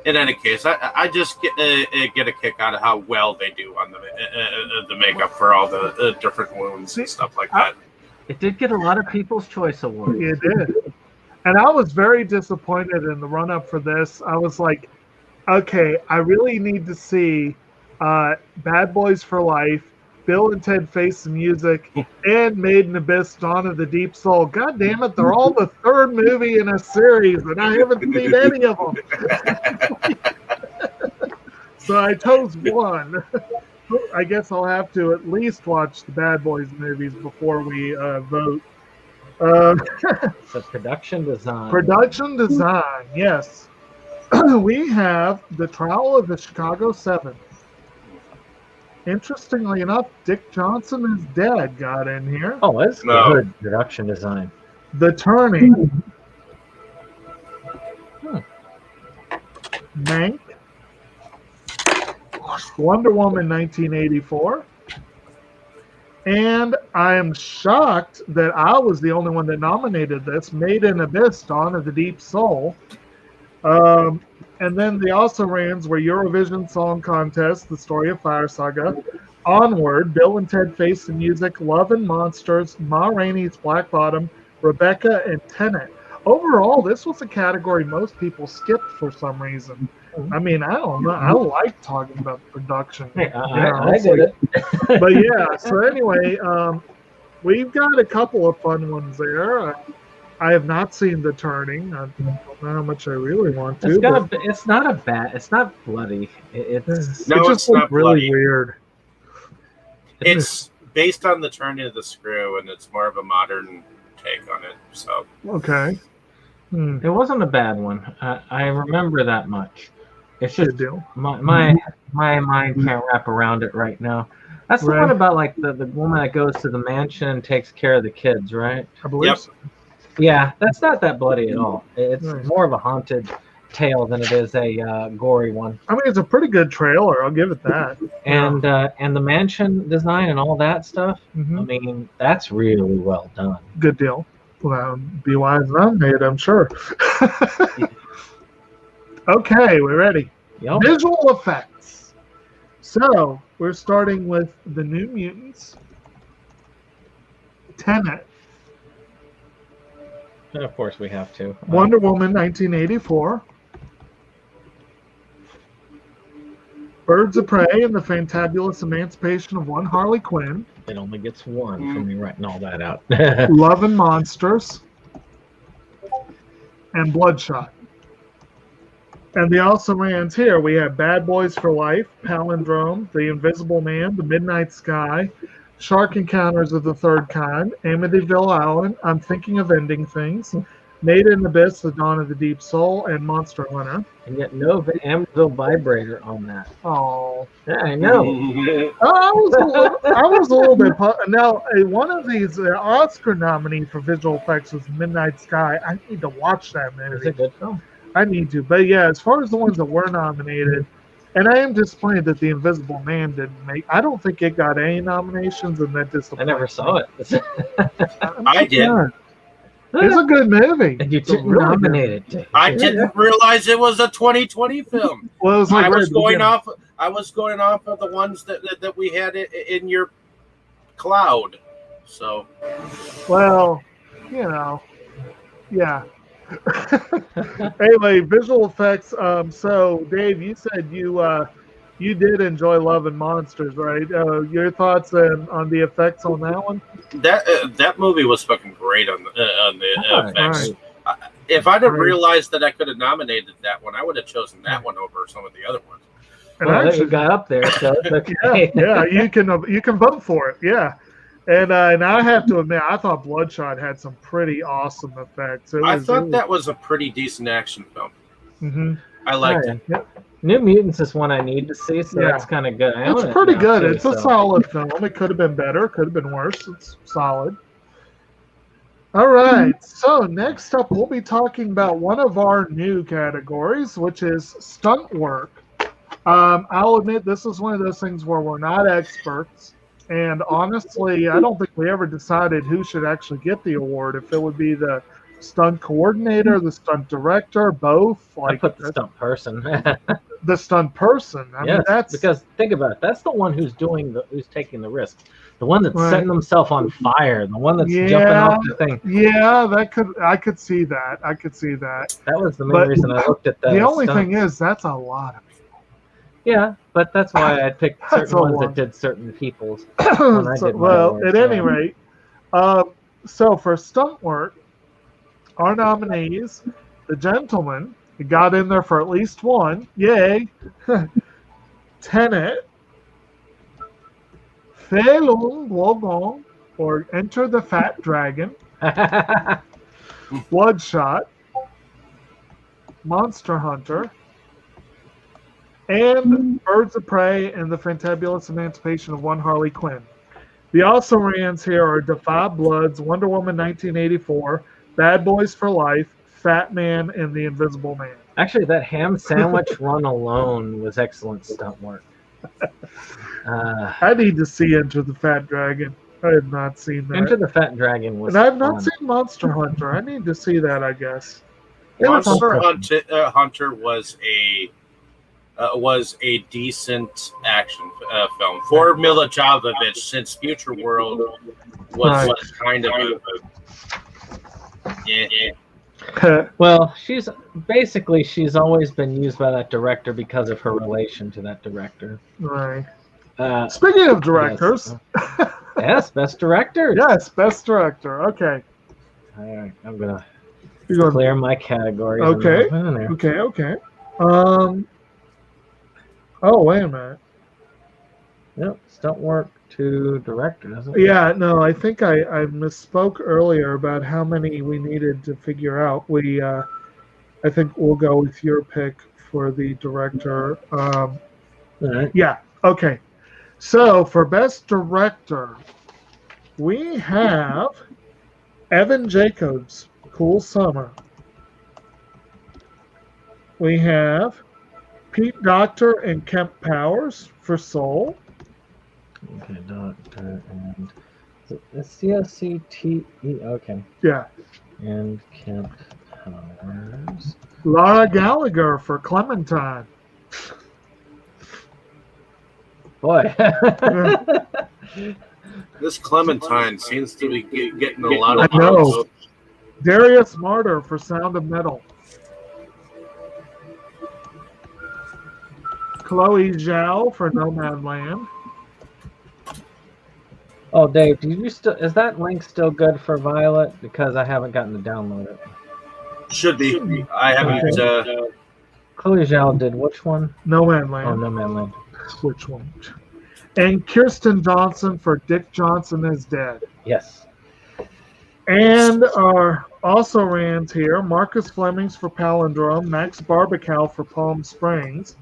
[SPEAKER 3] In any case, I just get a kick out of how well they do on the makeup for all the different wounds and stuff like that.
[SPEAKER 1] It did get a lot of People's Choice Awards.
[SPEAKER 2] It did. And I was very disappointed in the run-up for this. I was like, okay, I really need to see Bad Boys for Life, Bill and Ted Face the Music, and Made in Abyss, Dawn of the Deep Soul. God damn it, they're all the third movie in a series, and I haven't seen any of them. So I chose one. I guess I'll have to at least watch the Bad Boys movies before we vote.
[SPEAKER 1] So production design.
[SPEAKER 2] Production design, yes. We have The Trial of the Chicago 7. Interestingly enough, Dick Johnson is dead got in here.
[SPEAKER 1] Oh, that's good production design.
[SPEAKER 2] The Turning. Mank. Wonder Woman 1984. And I am shocked that I was the only one that nominated this. Made in Abyss, Dawn of the Deep Soul. And then the also-rans were Eurovision Song Contest, The Story of Fire Saga, Onward, Bill and Ted Face the Music, Love and Monsters, Ma Rainey's Black Bottom, Rebecca, and Tenet. Overall, this was a category most people skipped for some reason. I mean, I don't know. I like talking about production.
[SPEAKER 1] Hey, I did it.
[SPEAKER 2] But yeah, so anyway, we've got a couple of fun ones there. I have not seen The Turning. I don't know how much I really want to.
[SPEAKER 1] It's not bloody. It's
[SPEAKER 2] just
[SPEAKER 3] not
[SPEAKER 2] really
[SPEAKER 3] bloody.
[SPEAKER 2] Weird.
[SPEAKER 3] It's based on The Turning of the Screw, and it's more of a modern take on it. So
[SPEAKER 2] okay.
[SPEAKER 1] It wasn't a bad one. I remember that much. It's just my mind can't wrap around it right now. That's the one about like the woman that goes to the mansion and takes care of the kids, right?
[SPEAKER 2] I believe so.
[SPEAKER 1] Yeah, that's not that bloody at all. It's more of a haunted tale than it is a gory one.
[SPEAKER 2] I mean, it's a pretty good trailer. I'll give it that.
[SPEAKER 1] And the mansion design and all that stuff.
[SPEAKER 2] Mhm.
[SPEAKER 1] I mean, that's really well done.
[SPEAKER 2] Good deal. Well, be wise nominated, I'm sure. Okay, we're ready.
[SPEAKER 1] Yep.
[SPEAKER 2] Visual effects. So we're starting with the New Mutants, Tenet,
[SPEAKER 1] And of course, we have to.
[SPEAKER 2] Wonder Woman 1984, Birds of Prey and the Fantabulous Emancipation of One Harley Quinn,
[SPEAKER 1] It only gets one for me writing all that out.
[SPEAKER 2] Love and Monsters, and Bloodshot. And the also rans here, we have Bad Boys for Life, Palindrome, The Invisible Man, The Midnight Sky, Shark Encounters of the Third Kind, Amityville Island, I'm Thinking of Ending Things, Made in Abyss, The Dawn of the Deep Soul, and Monster Hunter.
[SPEAKER 1] And yet no Amville vibrator on that.
[SPEAKER 2] Oh,
[SPEAKER 1] Yeah, I know.
[SPEAKER 2] I was a little bit. Now, one of these Oscar nominee for visual effects was Midnight Sky. I need to watch that
[SPEAKER 1] It's a
[SPEAKER 2] movie.
[SPEAKER 1] good film.
[SPEAKER 2] I need to. But yeah, as far as the ones that were nominated, and I am disappointed that The Invisible Man didn't make. I don't think it got any nominations, and that disappointed
[SPEAKER 1] I never saw it.
[SPEAKER 3] I did.
[SPEAKER 2] It's a good movie.
[SPEAKER 1] And you
[SPEAKER 2] It's a
[SPEAKER 1] didn't
[SPEAKER 2] really good
[SPEAKER 1] nominate
[SPEAKER 2] movie.
[SPEAKER 1] it.
[SPEAKER 3] I didn't realize it was a 2020 film.
[SPEAKER 2] Well, it was like
[SPEAKER 3] I was
[SPEAKER 2] right
[SPEAKER 3] going
[SPEAKER 2] at the
[SPEAKER 3] off of the ones that we had in your cloud. So
[SPEAKER 2] beginning. Well, you know, yeah. Anyway, visual effects. So Dave, you said you did enjoy Love and Monsters, right? Your thoughts on the effects on that one?
[SPEAKER 3] that movie was fucking great on the effects.
[SPEAKER 2] Right.
[SPEAKER 3] If I'd have
[SPEAKER 2] Right.
[SPEAKER 3] realized that I could have nominated that one, I would have chosen that one over some of the other ones.
[SPEAKER 2] And
[SPEAKER 1] Well,
[SPEAKER 2] actually,
[SPEAKER 1] you got up there, so it's okay.
[SPEAKER 2] yeah, you can vote for it. Yeah. And I have to admit, I thought Bloodshot had some pretty awesome effects.
[SPEAKER 3] I thought that was a pretty decent action film.
[SPEAKER 2] Mm-hmm.
[SPEAKER 3] I liked
[SPEAKER 1] Oh,
[SPEAKER 3] it.
[SPEAKER 2] Yep.
[SPEAKER 1] New Mutants is one I need to see, so
[SPEAKER 2] Yeah.
[SPEAKER 1] that's kind of good. I own
[SPEAKER 2] It's
[SPEAKER 1] it
[SPEAKER 2] pretty
[SPEAKER 1] now,
[SPEAKER 2] good.
[SPEAKER 1] too,
[SPEAKER 2] It's a
[SPEAKER 1] so.
[SPEAKER 2] solid film. It could have been better. Could have been worse. It's solid. All right. So next up, we'll be talking about one of our new categories, which is stunt work. I'll admit this is one of those things where we're not experts. And honestly, I don't think we ever decided who should actually get the award. If it would be the stunt coordinator, the stunt director, both.
[SPEAKER 1] I put the stunt person.
[SPEAKER 2] the stunt person. I mean,
[SPEAKER 1] Yes,
[SPEAKER 2] that's
[SPEAKER 1] because think about it. That's the one who's taking the risk. The one that's
[SPEAKER 2] Right.
[SPEAKER 1] setting himself on fire. The one that's jumping
[SPEAKER 2] Yeah.
[SPEAKER 1] off the thing.
[SPEAKER 2] yeah. I could see that. I could see that.
[SPEAKER 1] That was the main
[SPEAKER 2] But
[SPEAKER 1] reason I looked at that.
[SPEAKER 2] The only thing is, that's a lot of people.
[SPEAKER 1] Yeah, but that's why I picked
[SPEAKER 2] That's
[SPEAKER 1] certain
[SPEAKER 2] a
[SPEAKER 1] ones
[SPEAKER 2] lot.
[SPEAKER 1] that did certain people's. I did my
[SPEAKER 2] Well,
[SPEAKER 1] awards,
[SPEAKER 2] at
[SPEAKER 1] yeah.
[SPEAKER 2] any rate, so for stunt work, our nominees, the gentleman, who got in there for at least one. Yay! Tenet, Felung Wogong, or Enter the Fat Dragon, Bloodshot, Monster Hunter, and Birds of Prey and the Fantabulous Emancipation of One Harley Quinn. The also rans here are Defy Bloods, Wonder Woman 1984, Bad Boys for Life, Fat Man, and The Invisible Man.
[SPEAKER 1] Actually, that ham sandwich run alone was excellent stunt work.
[SPEAKER 2] I need to see Enter the Fat Dragon. I have not seen that.
[SPEAKER 1] Enter the Fat Dragon was
[SPEAKER 2] And I've not
[SPEAKER 1] fun.
[SPEAKER 2] seen Monster Hunter. I need to see that, I guess.
[SPEAKER 3] Monster Hunter was a decent action film for Mila Jovovich, since Future World was kind of
[SPEAKER 1] Well, she's always been used by that director because of her relation to that director.
[SPEAKER 2] Right. Speaking of directors.
[SPEAKER 1] Yes, best director.
[SPEAKER 2] Yes, best director. Okay.
[SPEAKER 1] All right, I'm gonna
[SPEAKER 2] You're going,
[SPEAKER 1] clear my categories.
[SPEAKER 2] Okay.
[SPEAKER 1] and then-
[SPEAKER 2] okay. Oh, wait a minute.
[SPEAKER 1] Yep, stunt work to director, doesn't it?
[SPEAKER 2] Yeah, no, I think I misspoke earlier about how many we needed to figure out. I think we'll go with your pick for the director.
[SPEAKER 1] All right.
[SPEAKER 2] Yeah, okay. So for best director, we have Evan Jacobs, Cool Summer. We have Pete Docter and Kemp Powers for Soul.
[SPEAKER 1] Okay, Doctor and CSCTE. Okay.
[SPEAKER 2] Yeah.
[SPEAKER 1] And Kemp Powers.
[SPEAKER 2] Laura Gallagher for Clementine.
[SPEAKER 1] Boy.
[SPEAKER 3] This Clementine seems to be getting a lot of
[SPEAKER 2] I know.
[SPEAKER 3] love.
[SPEAKER 2] Darius Martyr for Sound of Metal. Chloe Zhao for Nomadland.
[SPEAKER 1] Oh, Dave, is that link still good for Violet? Because I haven't gotten to download it.
[SPEAKER 3] Should be. I haven't.
[SPEAKER 1] Chloe Zhao did which one?
[SPEAKER 2] Nomadland.
[SPEAKER 1] Oh, Nomadland.
[SPEAKER 2] Which one? And Kirsten Johnson for Dick Johnson is Dead.
[SPEAKER 1] Yes.
[SPEAKER 2] And our also rans here, Marcus Flemings for Palindrome, Max Barbacow for Palm Springs,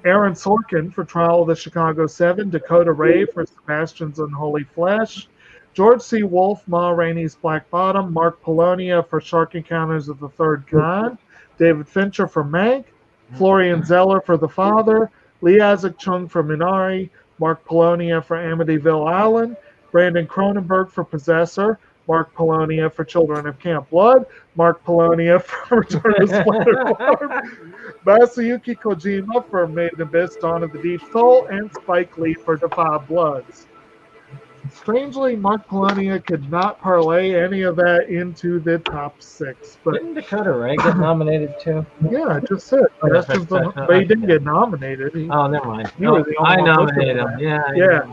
[SPEAKER 2] Aaron Sorkin for Trial of the Chicago 7, Dakota Ray for Sebastian's Unholy Flesh, George C. Wolfe, Ma Rainey's Black Bottom, Mark Polonia for Shark Encounters of the Third Kind, David Fincher for Meg, Florian Zeller for The Father, Lee Isaac Chung for Minari, Mark Polonia for Amityville Island, Brandon Cronenberg for Possessor, Mark Polonia for Children of Camp Blood, Mark Polonia for Return of Splatter Farm, Masayuki Kojima for Made in Abyss, Dawn of the Deep Soul, and Spike Lee for Defy Bloods. Strangely, Mark Polonia could not parlay any of that into the top 6. But
[SPEAKER 1] didn't Dakota Ray get nominated too?
[SPEAKER 2] Yeah, I just said. But he didn't get nominated.
[SPEAKER 1] Oh, never mind.
[SPEAKER 2] I
[SPEAKER 1] nominated him.
[SPEAKER 2] Yeah.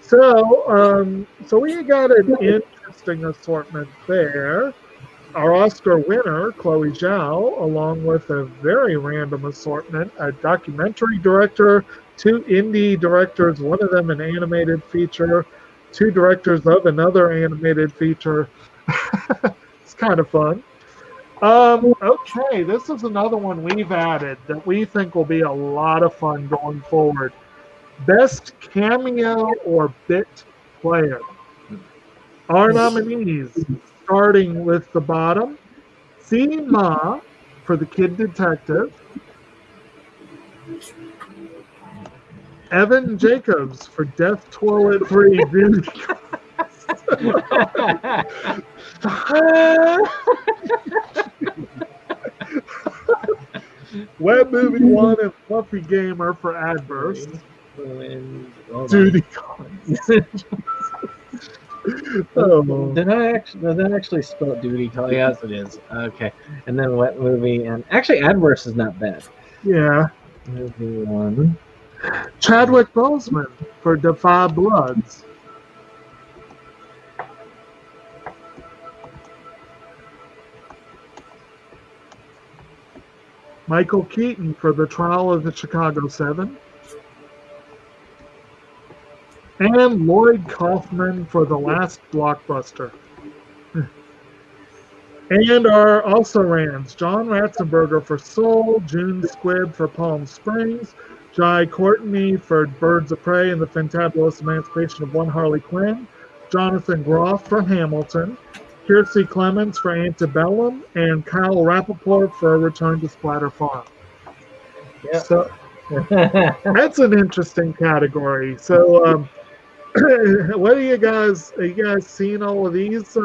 [SPEAKER 2] So we got an interesting assortment there. Our Oscar winner, Chloe Zhao, along with a very random assortment, a documentary director, 2 indie directors, one of them an animated feature, 2 directors of another animated feature. It's kind of fun. Okay, this is another one we've added that we think will be a lot of fun going forward. Best cameo or bit player. Our nominees, starting with the bottom, C. Ma for The Kid Detective, Evan Jacobs for Death Toilet 3 Beauty. Web Movie 1 and Fluffy Gamer for Adverse. Duty Calls.
[SPEAKER 1] Did that actually spell duty call? Yes, it is. Okay. And then Wet Movie, and actually Adverse is not bad.
[SPEAKER 2] Yeah.
[SPEAKER 1] Movie 1.
[SPEAKER 2] Chadwick Boseman for Defy Bloods. Michael Keaton for The Trial of the Chicago 7. And Lloyd Kaufman for The Last Blockbuster. And our also rans, John Ratzenberger for Soul, June Squibb for Palm Springs, Jai Courtney for Birds of Prey and the Fantabulous Emancipation of One Harley Quinn, Jonathan Groff for Hamilton, Kiersey Clemens for Antebellum, and Kyle Rappaport for Return to Splatter Farm.
[SPEAKER 1] Yep.
[SPEAKER 2] So that's an interesting category. So what are you guys seen all of these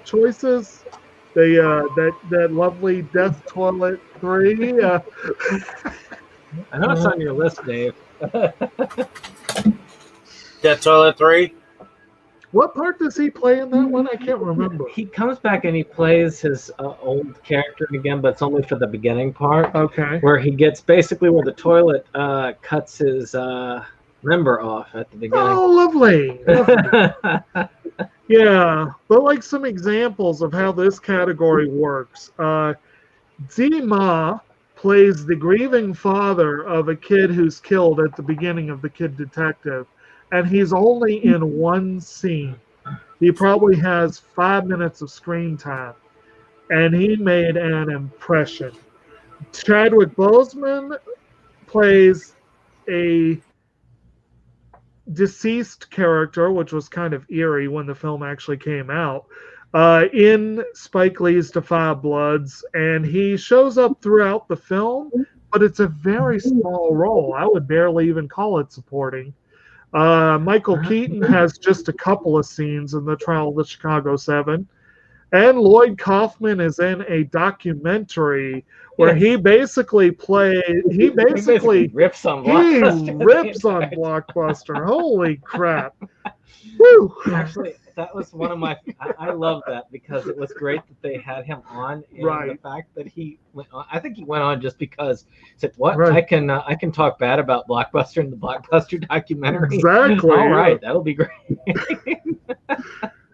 [SPEAKER 2] choices? That lovely Death Toilet 3.
[SPEAKER 1] I know it's on your list, Dave.
[SPEAKER 3] Death Toilet 3?
[SPEAKER 2] What part does he play in that one? I can't remember.
[SPEAKER 1] He comes back and he plays his old character again, but it's only for the beginning part.
[SPEAKER 2] Okay.
[SPEAKER 1] Where he gets basically where the toilet cuts his member off at the beginning.
[SPEAKER 2] Oh, lovely. Yeah, but like some examples of how this category works. Zima plays the grieving father of a kid who's killed at the beginning of The Kid Detective, and he's only in one scene. He probably has 5 minutes of screen time, and he made an impression. Chadwick Boseman plays a deceased character, which was kind of eerie when the film actually came out, in Spike Lee's Defy Bloods, and he shows up throughout the film, but it's a very small role. I would barely even call it supporting. Michael Keaton has just a couple of scenes in The Trial of the Chicago 7. And Lloyd Kaufman is in a documentary where he basically rips on Blockbuster. Holy crap. Woo.
[SPEAKER 1] Actually, that was one of my. I love that because it was great that they had him on, and the fact that he went on. I think he went on just because he said, "What I can talk bad about Blockbuster in the Blockbuster documentary."
[SPEAKER 2] Exactly.
[SPEAKER 1] All right, that'll be great.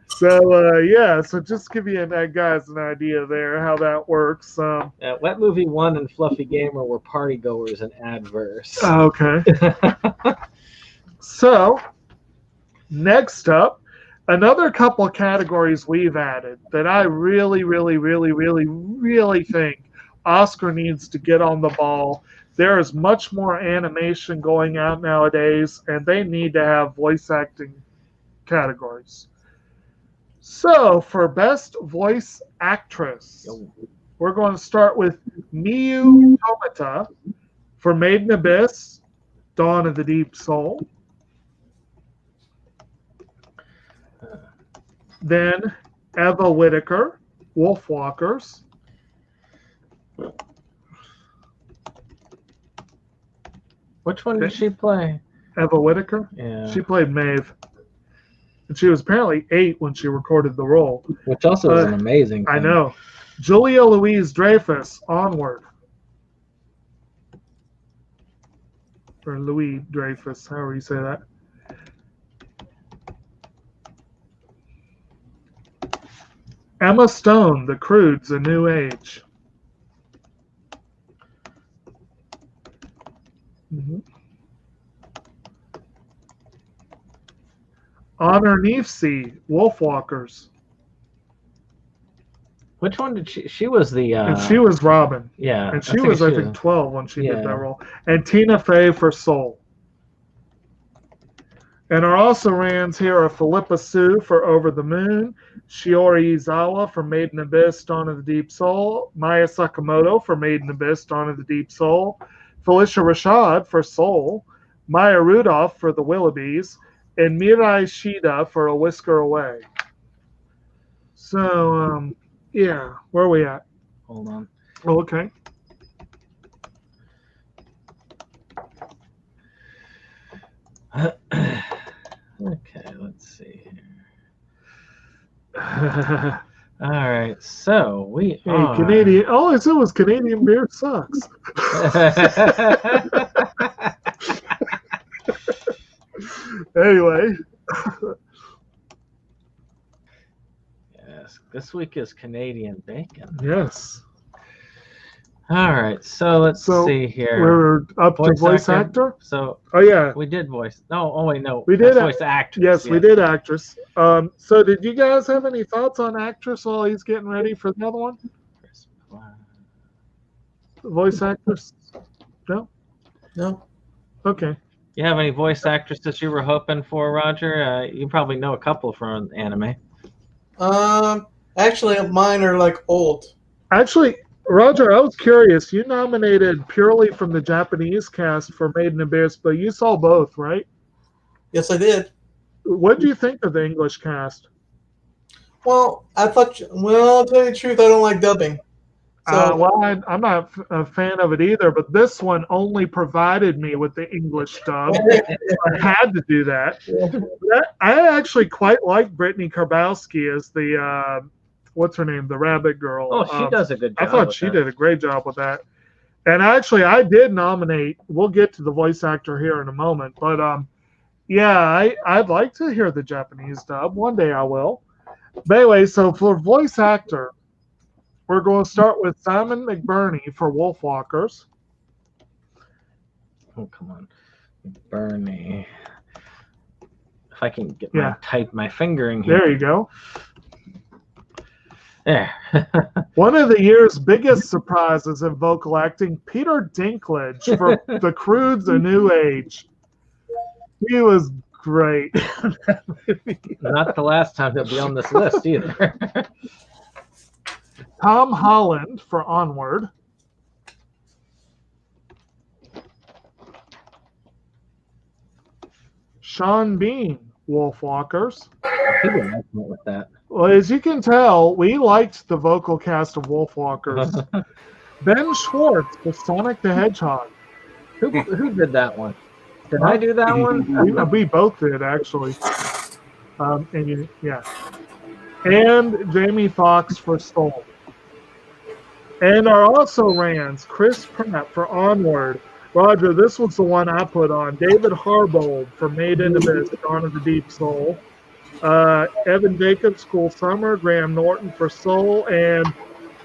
[SPEAKER 2] So just give you guys an idea there how that works.
[SPEAKER 1] Wet Movie 1 and Fluffy Gamer were partygoers and adverse.
[SPEAKER 2] Okay. So next up, another couple of categories we've added that I really, really, really, really, really think Oscar needs to get on the ball. There is much more animation going out nowadays, and they need to have voice acting categories. So, for Best Voice Actress, we're going to start with Miyu Tomita for Made in Abyss, Dawn of the Deep Soul. Then Eva Whittaker, Wolfwalkers.
[SPEAKER 1] Which one did she play?
[SPEAKER 2] Eva Whittaker?
[SPEAKER 1] Yeah.
[SPEAKER 2] She played Maeve. And she was apparently 8 when she recorded the role.
[SPEAKER 1] Which also is an amazing thing.
[SPEAKER 2] I know. Julia Louis-Dreyfus, Onward. Or Louis Dreyfus, however you say that. Emma Stone, The Croods, A New Age. Honor Neefsey, Wolfwalkers.
[SPEAKER 1] Which one did she? She was the.
[SPEAKER 2] And she was Robin.
[SPEAKER 1] Yeah.
[SPEAKER 2] And she was, I think, 12 when she did that role. And Tina Fey for Soul. And our also rans here are Philippa Sue for Over the Moon, Shiori Izawa for Made in Abyss, Dawn of the Deep Soul, Maya Sakamoto for Made in Abyss, Dawn of the Deep Soul, Felicia Rashad for Soul, Maya Rudolph for The Willoughbys, and Mirai Shida for A Whisker Away. So, yeah, where are we at?
[SPEAKER 1] Hold on.
[SPEAKER 2] Oh, okay.
[SPEAKER 1] Okay, let's see here. All right, so we are...
[SPEAKER 2] Canadian. All I said was Canadian beer sucks. Anyway.
[SPEAKER 1] Yes, this week is Canadian bacon.
[SPEAKER 2] Yes.
[SPEAKER 1] All right, so let's see here.
[SPEAKER 2] We're up to voice actor.
[SPEAKER 1] So,
[SPEAKER 2] yeah,
[SPEAKER 1] we did voice. No, oh wait, no,
[SPEAKER 2] we did
[SPEAKER 1] voice actress.
[SPEAKER 2] Yes, we did actress. So did you guys have any thoughts on actress while he's getting ready for the other one? Voice actress? No.
[SPEAKER 4] No.
[SPEAKER 2] Okay.
[SPEAKER 1] You have any voice actresses you were hoping for, Roger? You probably know a couple from anime.
[SPEAKER 4] Actually, mine are like old.
[SPEAKER 2] Actually, Roger, I was curious. You nominated purely from the Japanese cast for Made in Abyss, but you saw both, right?
[SPEAKER 4] Yes, I did.
[SPEAKER 2] What do you think of the English cast?
[SPEAKER 4] Well, I'll tell you the truth, I don't like dubbing. So,
[SPEAKER 2] I'm not a fan of it either, but this one only provided me with the English dub. I had to do that. I actually quite like Brittany Karbowski as the, what's her name, the rabbit girl.
[SPEAKER 1] Oh, she does a good job.
[SPEAKER 2] I thought she did a great job with that. And actually, I did nominate, we'll get to the voice actor here in a moment, but yeah, I'd like to hear the Japanese dub. One day I will. But anyway, so for voice actor, we're going to start with Simon McBurney for Wolfwalkers.
[SPEAKER 1] Oh, come on. McBurney. If I can get my fingering here.
[SPEAKER 2] There you go.
[SPEAKER 1] There.
[SPEAKER 2] One of the year's biggest surprises in vocal acting, Peter Dinklage for The Croods, A New Age. He was great.
[SPEAKER 1] Not the last time he'll be on this list either.
[SPEAKER 2] Tom Holland for Onward. Sean Bean, Wolfwalkers.
[SPEAKER 1] He did excellent with that.
[SPEAKER 2] Well, as you can tell, we liked the vocal cast of Wolfwalkers. Ben Schwartz for Sonic the Hedgehog.
[SPEAKER 1] Who did that one? Did I do that one?
[SPEAKER 2] We both did, actually. And Jamie Foxx for Soul. And our also rans, Chris Pratt for Onward. Roger, this was the one I put on. David Harbold for Made in Abyss, Dawn of the Deep Soul. Evan Jacobs, Cool Summer. Graham Norton for Soul. And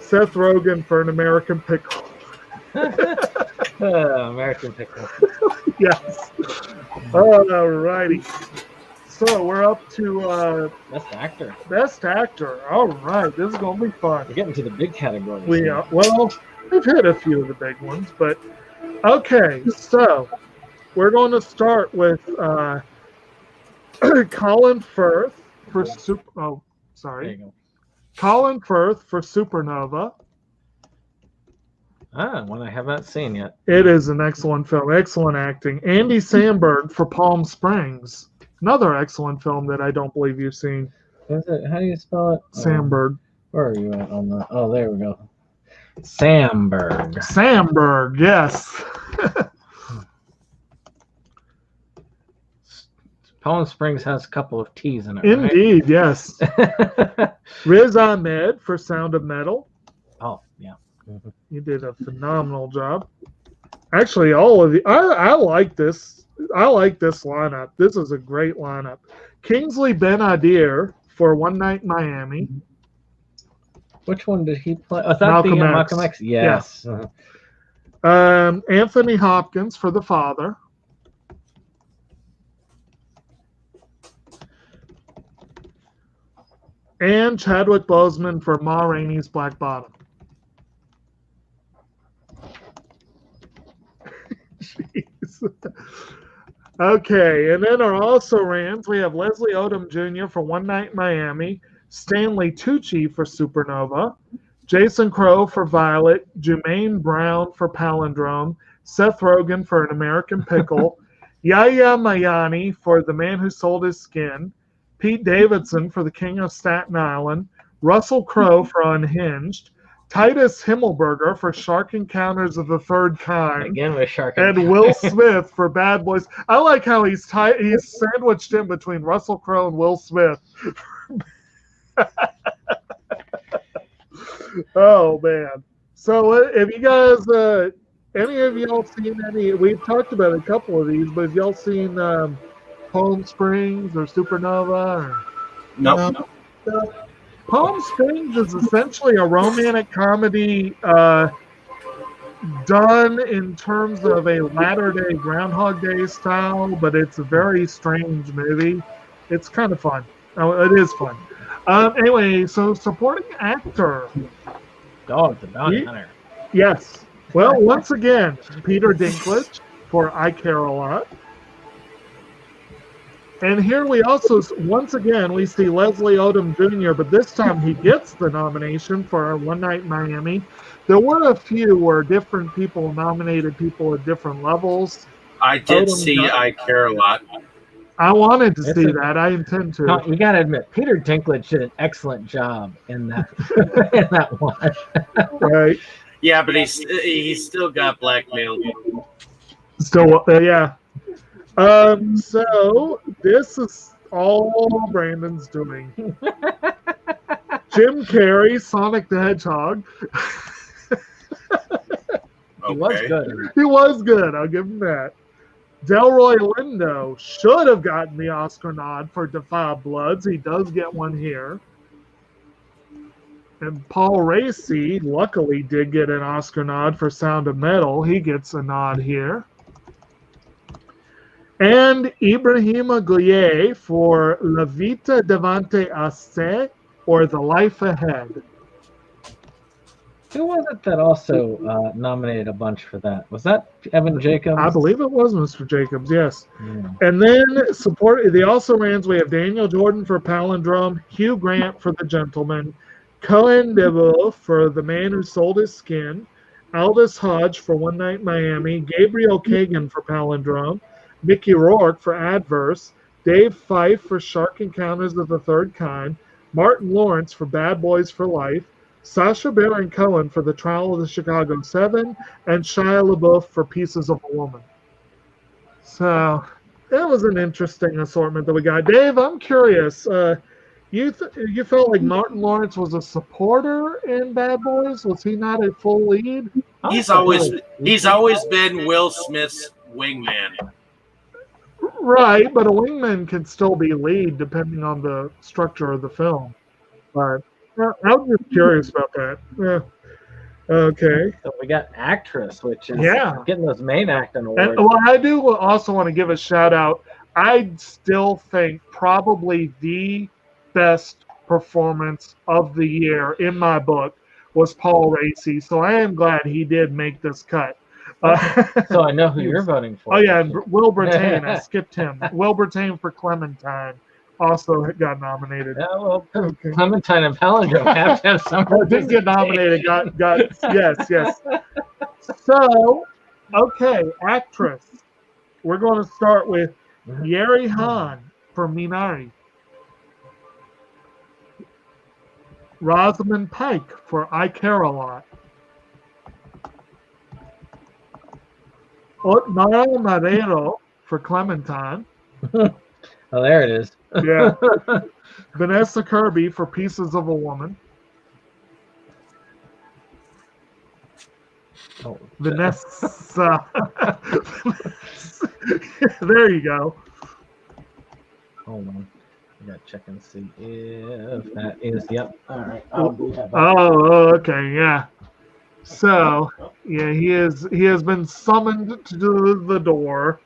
[SPEAKER 2] Seth Rogen for An American Pickle.
[SPEAKER 1] American Pickle.
[SPEAKER 2] Yes. All righty. So we're up to
[SPEAKER 1] Best Actor.
[SPEAKER 2] Best Actor. All right, this is gonna be fun.
[SPEAKER 1] We're getting to the big categories.
[SPEAKER 2] We well, we've hit a few of the big ones, but okay. So we're going to start with Colin Firth for Colin Firth for Supernova.
[SPEAKER 1] One I have not seen yet.
[SPEAKER 2] It is an excellent film. Excellent acting. Andy Samberg for Palm Springs. Another excellent film that I don't believe you've seen.
[SPEAKER 1] Is it? How do you spell it?
[SPEAKER 2] Samberg.
[SPEAKER 1] Where are you at on that? Oh, there we go. Samberg.
[SPEAKER 2] Samberg, yes.
[SPEAKER 1] Palm Springs has a couple of T's in it.
[SPEAKER 2] Indeed, yes. Riz Ahmed for Sound of Metal.
[SPEAKER 1] Oh, yeah.
[SPEAKER 2] You did a phenomenal job. Actually, all of the I like this. I like this lineup. This is a great lineup. Kingsley Ben-Adir for One Night in Miami.
[SPEAKER 1] Which one did he play? Oh,
[SPEAKER 2] Malcolm X.
[SPEAKER 1] Malcolm X. Yes.
[SPEAKER 2] Yeah. Anthony Hopkins for The Father. And Chadwick Boseman for Ma Rainey's Black Bottom. Jeez. Okay, and then our also rans, we have Leslie Odom Jr. for One Night in Miami, Stanley Tucci for Supernova, Jason Crow for Violet, Jermaine Brown for Palindrome, Seth Rogen for An American Pickle, Yahya Mayani for The Man Who Sold His Skin, Pete Davidson for The King of Staten Island, Russell Crowe for Unhinged, Titus Himmelberger for Shark Encounters of the Third Kind.
[SPEAKER 1] Again with Shark
[SPEAKER 2] And Will Smith for Bad Boys. I like how he's sandwiched in between Russell Crowe and Will Smith. Oh, man. So have you guys, any of y'all seen any, we've talked about a couple of these, but have y'all seen Palm Springs or Supernova? Or?
[SPEAKER 3] No.
[SPEAKER 2] Palm Springs is essentially a romantic comedy done in terms of a latter-day Groundhog Day style, but it's a very strange movie. It's kind of fun. Oh, it is fun. Anyway, so supporting actor.
[SPEAKER 1] Oh, the Bounty Hunter.
[SPEAKER 2] Yes. Well, once again, Peter Dinklage for I Care a Lot. And here we also, once again, we see Leslie Odom Jr., but this time he gets the nomination for One Night in Miami. There were a few where different people nominated people at different levels.
[SPEAKER 3] I did see I Care a Lot.
[SPEAKER 2] I wanted to see that. I intend to.
[SPEAKER 1] No, you got to admit, Peter Dinklage did an excellent job in that in that one.
[SPEAKER 2] Right.
[SPEAKER 3] Yeah, but he's still got blackmailed.
[SPEAKER 2] Still, yeah. So this is all Brandon's doing. Jim Carrey, Sonic the Hedgehog.
[SPEAKER 1] He was good.
[SPEAKER 2] He was good. I'll give him that. Delroy Lindo should have gotten the Oscar nod for Defy Bloods. He does get one here. And Paul Raci, luckily, did get an Oscar nod for Sound of Metal. He gets a nod here. And Ibrahima Goye for La Vita Davanti a Se, or The Life Ahead.
[SPEAKER 1] Who was it that also nominated a bunch for that? Was that Evan Jacobs?
[SPEAKER 2] I believe it was Mr. Jacobs, yes.
[SPEAKER 1] Yeah.
[SPEAKER 2] And then the also rans, we have Daniel Jordan for Palindrome, Hugh Grant for The Gentleman, Cohen DeVoe for The Man Who Sold His Skin, Aldous Hodge for One Night in Miami, Gabriel Kagan for Palindrome, Mickey Rourke for Adverse, Dave Fife for Shark Encounters of the Third Kind, Martin Lawrence for Bad Boys for Life, Sacha Baron Cohen for The Trial of the Chicago 7, and Shia LaBeouf for Pieces of a Woman. So that was an interesting assortment that we got. Dave, I'm curious. You felt like Martin Lawrence was a supporter in Bad Boys? Was he not a full lead?
[SPEAKER 3] He's always been Will Smith's wingman.
[SPEAKER 2] Right, but a wingman can still be lead depending on the structure of the film. But I'm just curious about that. Okay.
[SPEAKER 1] So we got actress, which is getting those main acting awards.
[SPEAKER 2] And, well, I do also want to give a shout out. I still think probably the best performance of the year in my book was Paul Raci. So I am glad he did make this cut.
[SPEAKER 1] So I know who you're voting for.
[SPEAKER 2] Oh yeah, and Will Brittain. I skipped him. Will Brittain for Clementine also got nominated.
[SPEAKER 1] Yeah, well, Clementine and Palindrome have to have some.
[SPEAKER 2] Didn't get nominated. Got yes. So, okay, actress. We're going to start with Yeri Han for Minari. Rosamund Pike for I Care a Lot. Otmara Marrero for Clementine.
[SPEAKER 1] Oh, there it is.
[SPEAKER 2] Yeah. Vanessa Kirby for Pieces of a Woman.
[SPEAKER 1] Oh,
[SPEAKER 2] Vanessa. There you go.
[SPEAKER 1] Hold on. I gotta check and see if that is. Yep. All right.
[SPEAKER 2] Oh, okay. Yeah. So, yeah, he has been summoned to the door.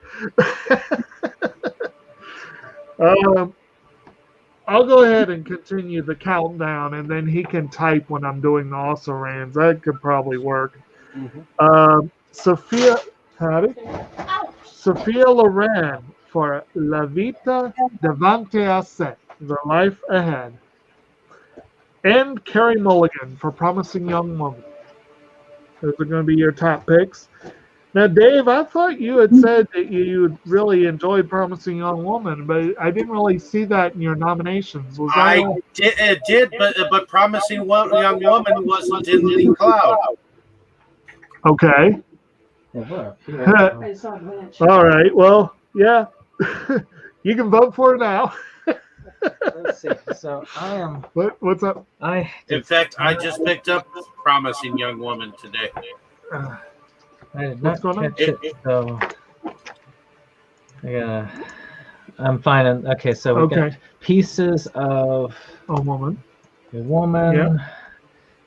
[SPEAKER 2] I'll go ahead and continue the countdown, and then he can type when I'm doing the also rans. That could probably work.
[SPEAKER 3] Mm-hmm.
[SPEAKER 2] Sophia Loren for La Vita Davanti a Se, The Life Ahead. And Carey Mulligan for Promising Young Woman. Those are going to be your top picks. Now, Dave, I thought you had said that you really enjoyed Promising Young Woman, but I didn't really see that in your nominations. Was that
[SPEAKER 3] I did, but Promising Young Woman wasn't in the cloud.
[SPEAKER 2] Okay. All right. Well, yeah. You can vote for it now.
[SPEAKER 1] Let's see. So I am.
[SPEAKER 2] What's up?
[SPEAKER 3] In fact, I just picked up Promising Young Woman today.
[SPEAKER 1] I did not catch it, so I'm fine. Okay, so we got Pieces of
[SPEAKER 2] a Woman.
[SPEAKER 1] A Woman.
[SPEAKER 2] Yep.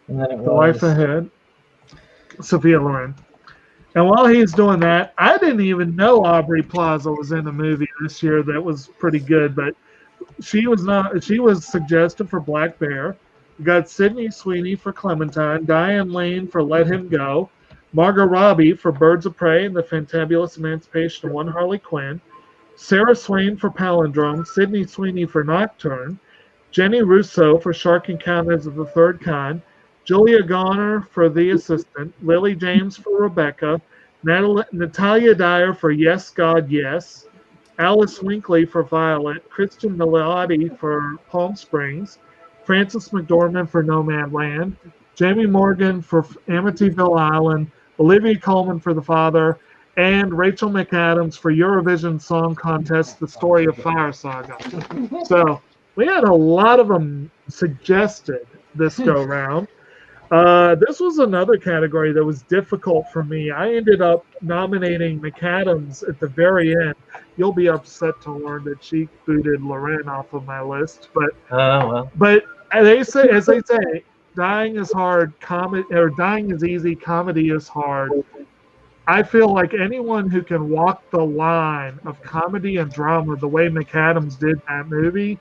[SPEAKER 1] And then it
[SPEAKER 2] The
[SPEAKER 1] was
[SPEAKER 2] Life Ahead. Sophia Loren. And while he's doing that, I didn't even know Aubrey Plaza was in a movie this year that was pretty good, but she was suggested for Black Bear. We got Sydney Sweeney for Clementine, Diane Lane for Let Him Go, Margot Robbie for Birds of Prey and the Fantabulous Emancipation of One Harley Quinn, Sarah Swain for Palindrome, Sydney Sweeney for Nocturne, Jenny Russo for Shark Encounters of the Third Kind, Julia Garner for The Assistant, Lily James for Rebecca, Natalia Dyer for Yes, God, Yes, Alice Winkley for Violet, Kristen Milioti for Palm Springs, Frances McDormand for Nomadland, Jamie Morgan for Amityville Island, Olivia Colman for The Father, and Rachel McAdams for Eurovision Song Contest, The Story of Fire Saga. So we had a lot of them suggested this go round. This was another category that was difficult for me. I ended up nominating McAdams at the very end. You'll be upset to learn that she booted Loren off of my list, but but as they say, dying is hard. Dying is easy. Comedy is hard. I feel like anyone who can walk the line of comedy and drama the way McAdams did in that movie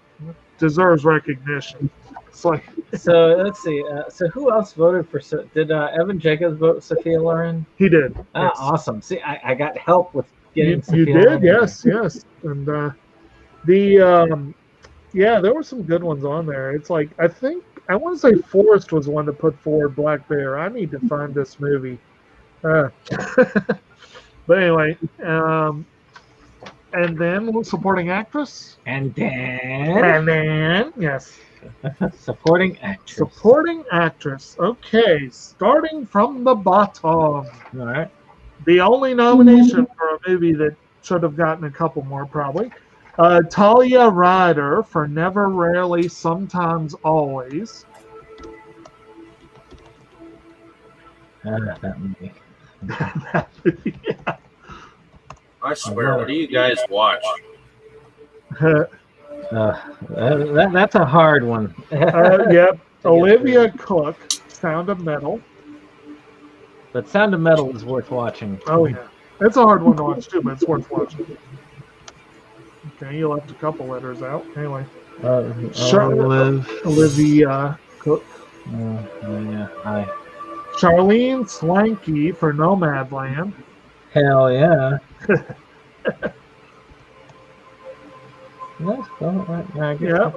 [SPEAKER 2] deserves recognition. It's like,
[SPEAKER 1] so let's see. So who else voted for? Did Evan Jacobs vote Sophia Loren?
[SPEAKER 2] He did.
[SPEAKER 1] Yes. Awesome. See, I got help with getting.
[SPEAKER 2] You did, Loren. Yes. And there were some good ones on there. It's like I want to say Forrest was the one that put forward Black Bear. I need to find this movie. But anyway, And then supporting actress.
[SPEAKER 1] And then
[SPEAKER 2] Yes.
[SPEAKER 1] supporting actress.
[SPEAKER 2] Supporting actress. Okay, starting from the bottom.
[SPEAKER 1] All right.
[SPEAKER 2] The only nomination for a movie that should have gotten a couple more, probably. Talia Ryder for Never, Rarely, Sometimes, Always.
[SPEAKER 1] That movie.
[SPEAKER 2] Yeah.
[SPEAKER 3] I swear, what do you guys watch?
[SPEAKER 1] That's a hard one.
[SPEAKER 2] Yep. Olivia Cook, Sound of Metal.
[SPEAKER 1] But Sound of Metal is worth watching.
[SPEAKER 2] Oh, yeah. It's a hard one to watch, too, but it's worth watching. Okay, you left a couple letters out. Anyway. Olivia Cook.
[SPEAKER 1] Yeah. Hi.
[SPEAKER 2] Charlene Slanky for Nomadland.
[SPEAKER 1] Hell yeah.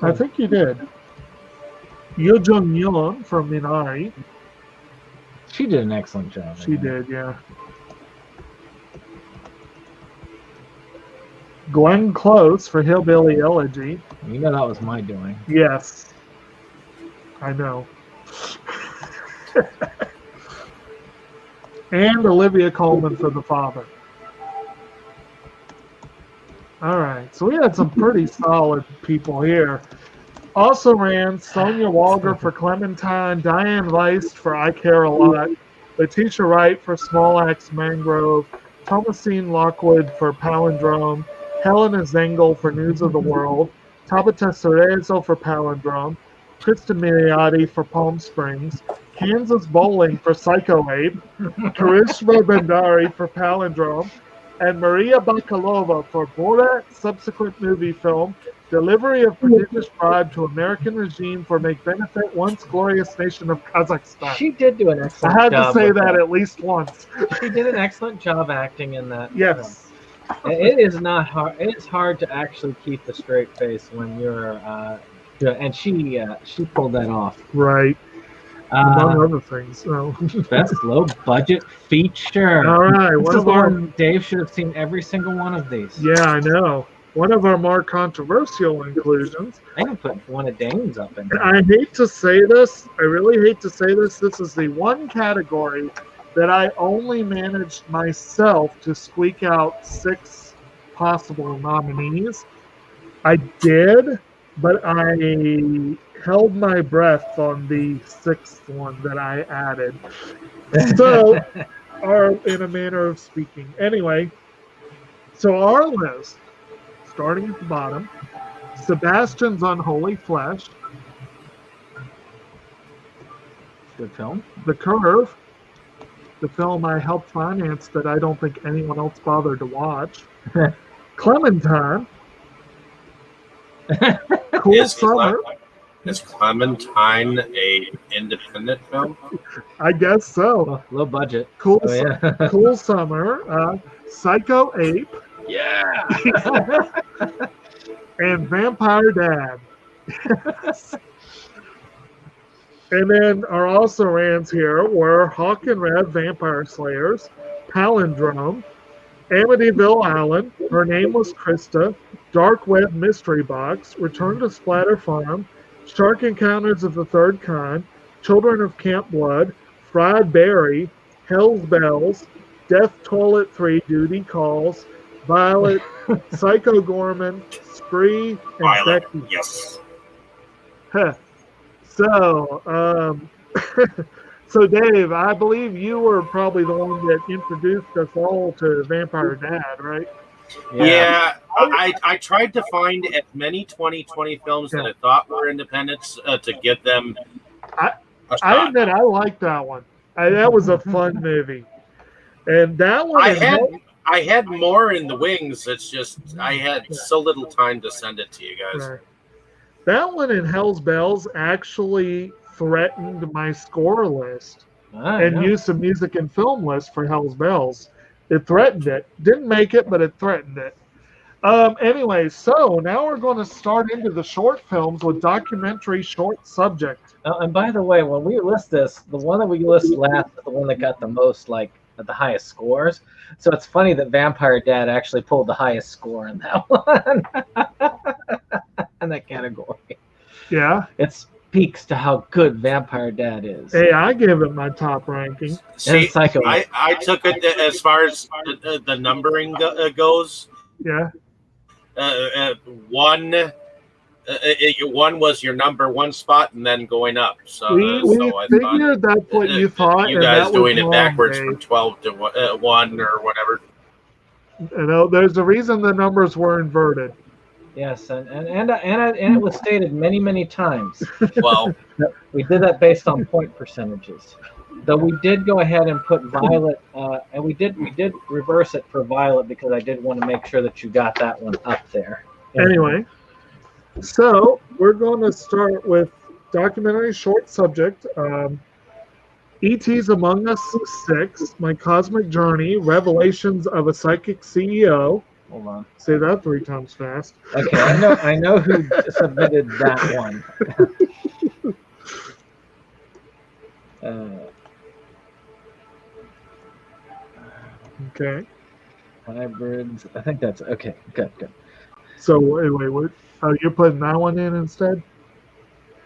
[SPEAKER 2] I think you did. Yoo Jung Yoon for Minari.
[SPEAKER 1] She did an excellent job.
[SPEAKER 2] She did, yeah. Glenn Close for Hillbilly Elegy.
[SPEAKER 1] You know that was my doing.
[SPEAKER 2] Yes. I know. And Olivia Colman for The Father. All right, so we had some pretty solid people here. Also ran Sonia Walger for Clementine, Diane Weist for I Care a Lot, Letitia Wright for Small Axe Mangrove, Thomasine Lockwood for Palindrome, Helena Zengel for News of the World, Tabata Cerezo for Palindrome, Kristen Milioti for Palm Springs, Kansas Bowling for Psycho Ape, Karishma Bhandari for Palindrome, and Maria Bakalova for Borat subsequent movie film, Delivery of Prodigious Bribe to American Regime for Make Benefit Once Glorious Nation of Kazakhstan.
[SPEAKER 1] She did do an excellent job.
[SPEAKER 2] I had to say that at least once.
[SPEAKER 1] She did an excellent job acting in that.
[SPEAKER 2] Yes.
[SPEAKER 1] Film. It is not hard. It is hard to actually keep the straight face when you're, and she pulled that off.
[SPEAKER 2] Right. Among other things. So.
[SPEAKER 1] Best low budget feature.
[SPEAKER 2] All right.
[SPEAKER 1] Dave should have seen every single one of these.
[SPEAKER 2] Yeah, I know. One of our more controversial inclusions.
[SPEAKER 1] I can put one of Dane's up in there.
[SPEAKER 2] I hate to say this. I really hate to say this. This is the one category that I only managed myself to squeak out 6 possible nominees. I did, but I held my breath on the 6th one that I added. So, or in a manner of speaking. Anyway, so our list, starting at the bottom, Sebastian's Unholy Flesh.
[SPEAKER 1] Good film.
[SPEAKER 2] The Curve, the film I helped finance that I don't think anyone else bothered to watch. Clementine. Cool Summer.
[SPEAKER 3] Is Clementine a independent film?
[SPEAKER 2] I guess so.
[SPEAKER 1] Low budget.
[SPEAKER 2] Cool,
[SPEAKER 1] yeah.
[SPEAKER 2] Cool Summer. Psycho Ape.
[SPEAKER 1] Yeah.
[SPEAKER 2] And Vampire Dad. And then our also rans here were Hawk and Red Vampire Slayers, Palindrome, Amityville Island, Her Name Was Krista, Dark Web Mystery Box, Return to Splatter Farm, Shark Encounters of the Third Kind, Children of Camp Blood, Fried Berry, Hell's Bells, Death Toilet 3 Duty Calls, Violet, Psycho Gorman, Spree, and
[SPEAKER 3] Violet,
[SPEAKER 2] Becky.
[SPEAKER 3] yes.
[SPEAKER 2] Huh. So, so Dave, I believe you were probably the one that introduced us all to Vampire Dad, right?
[SPEAKER 3] Yeah, I tried to find as many 2020 films that I thought were independents to get them.
[SPEAKER 2] I admit I liked that one. That was a fun movie, and that one.
[SPEAKER 3] I had more in the wings. It's just I had so little time to send it to you guys.
[SPEAKER 2] Right. That one in Hell's Bells actually threatened my score list and use of music and film list for Hell's Bells. It threatened it. Didn't make it, but it threatened it. Anyway, so now we're going to start into the short films with documentary short subject.
[SPEAKER 1] And by the way, when we list this, the one that we list last is the one that got the most the highest scores. So it's funny that Vampire Dad actually pulled the highest score in that one, in that category.
[SPEAKER 2] Yeah.
[SPEAKER 1] It speaks to how good Vampire Dad is.
[SPEAKER 2] Hey, I give it my top ranking.
[SPEAKER 3] See,
[SPEAKER 1] Psycho.
[SPEAKER 3] I took it as far as the numbering goes.
[SPEAKER 2] Yeah.
[SPEAKER 3] One was your number one spot, and then going up. So,
[SPEAKER 2] We
[SPEAKER 3] so I
[SPEAKER 2] figured
[SPEAKER 3] thought,
[SPEAKER 2] that's what you thought.
[SPEAKER 3] you
[SPEAKER 2] and
[SPEAKER 3] guys
[SPEAKER 2] that
[SPEAKER 3] doing
[SPEAKER 2] was
[SPEAKER 3] it
[SPEAKER 2] wrong,
[SPEAKER 3] backwards
[SPEAKER 2] Dave.
[SPEAKER 3] from 12 to 1 or whatever.
[SPEAKER 2] You know, there's a reason the numbers were inverted.
[SPEAKER 1] Yes, and it was stated many times.
[SPEAKER 3] Well,
[SPEAKER 1] We did that based on point percentages. Though we did go ahead and put Violet, and we did reverse it for Violet because I did want to make sure that you got that one up there.
[SPEAKER 2] Anyway, so we're going to start with documentary short subject. E.T.'s Among Us 6, My Cosmic Journey, Revelations of a Psychic CEO.
[SPEAKER 1] Hold on.
[SPEAKER 2] Say that 3 times fast.
[SPEAKER 1] Okay, I know who submitted that one.
[SPEAKER 2] Okay.
[SPEAKER 1] Hybrids. I think that's okay. Good.
[SPEAKER 2] So wait, what? Oh, you're putting that one in instead?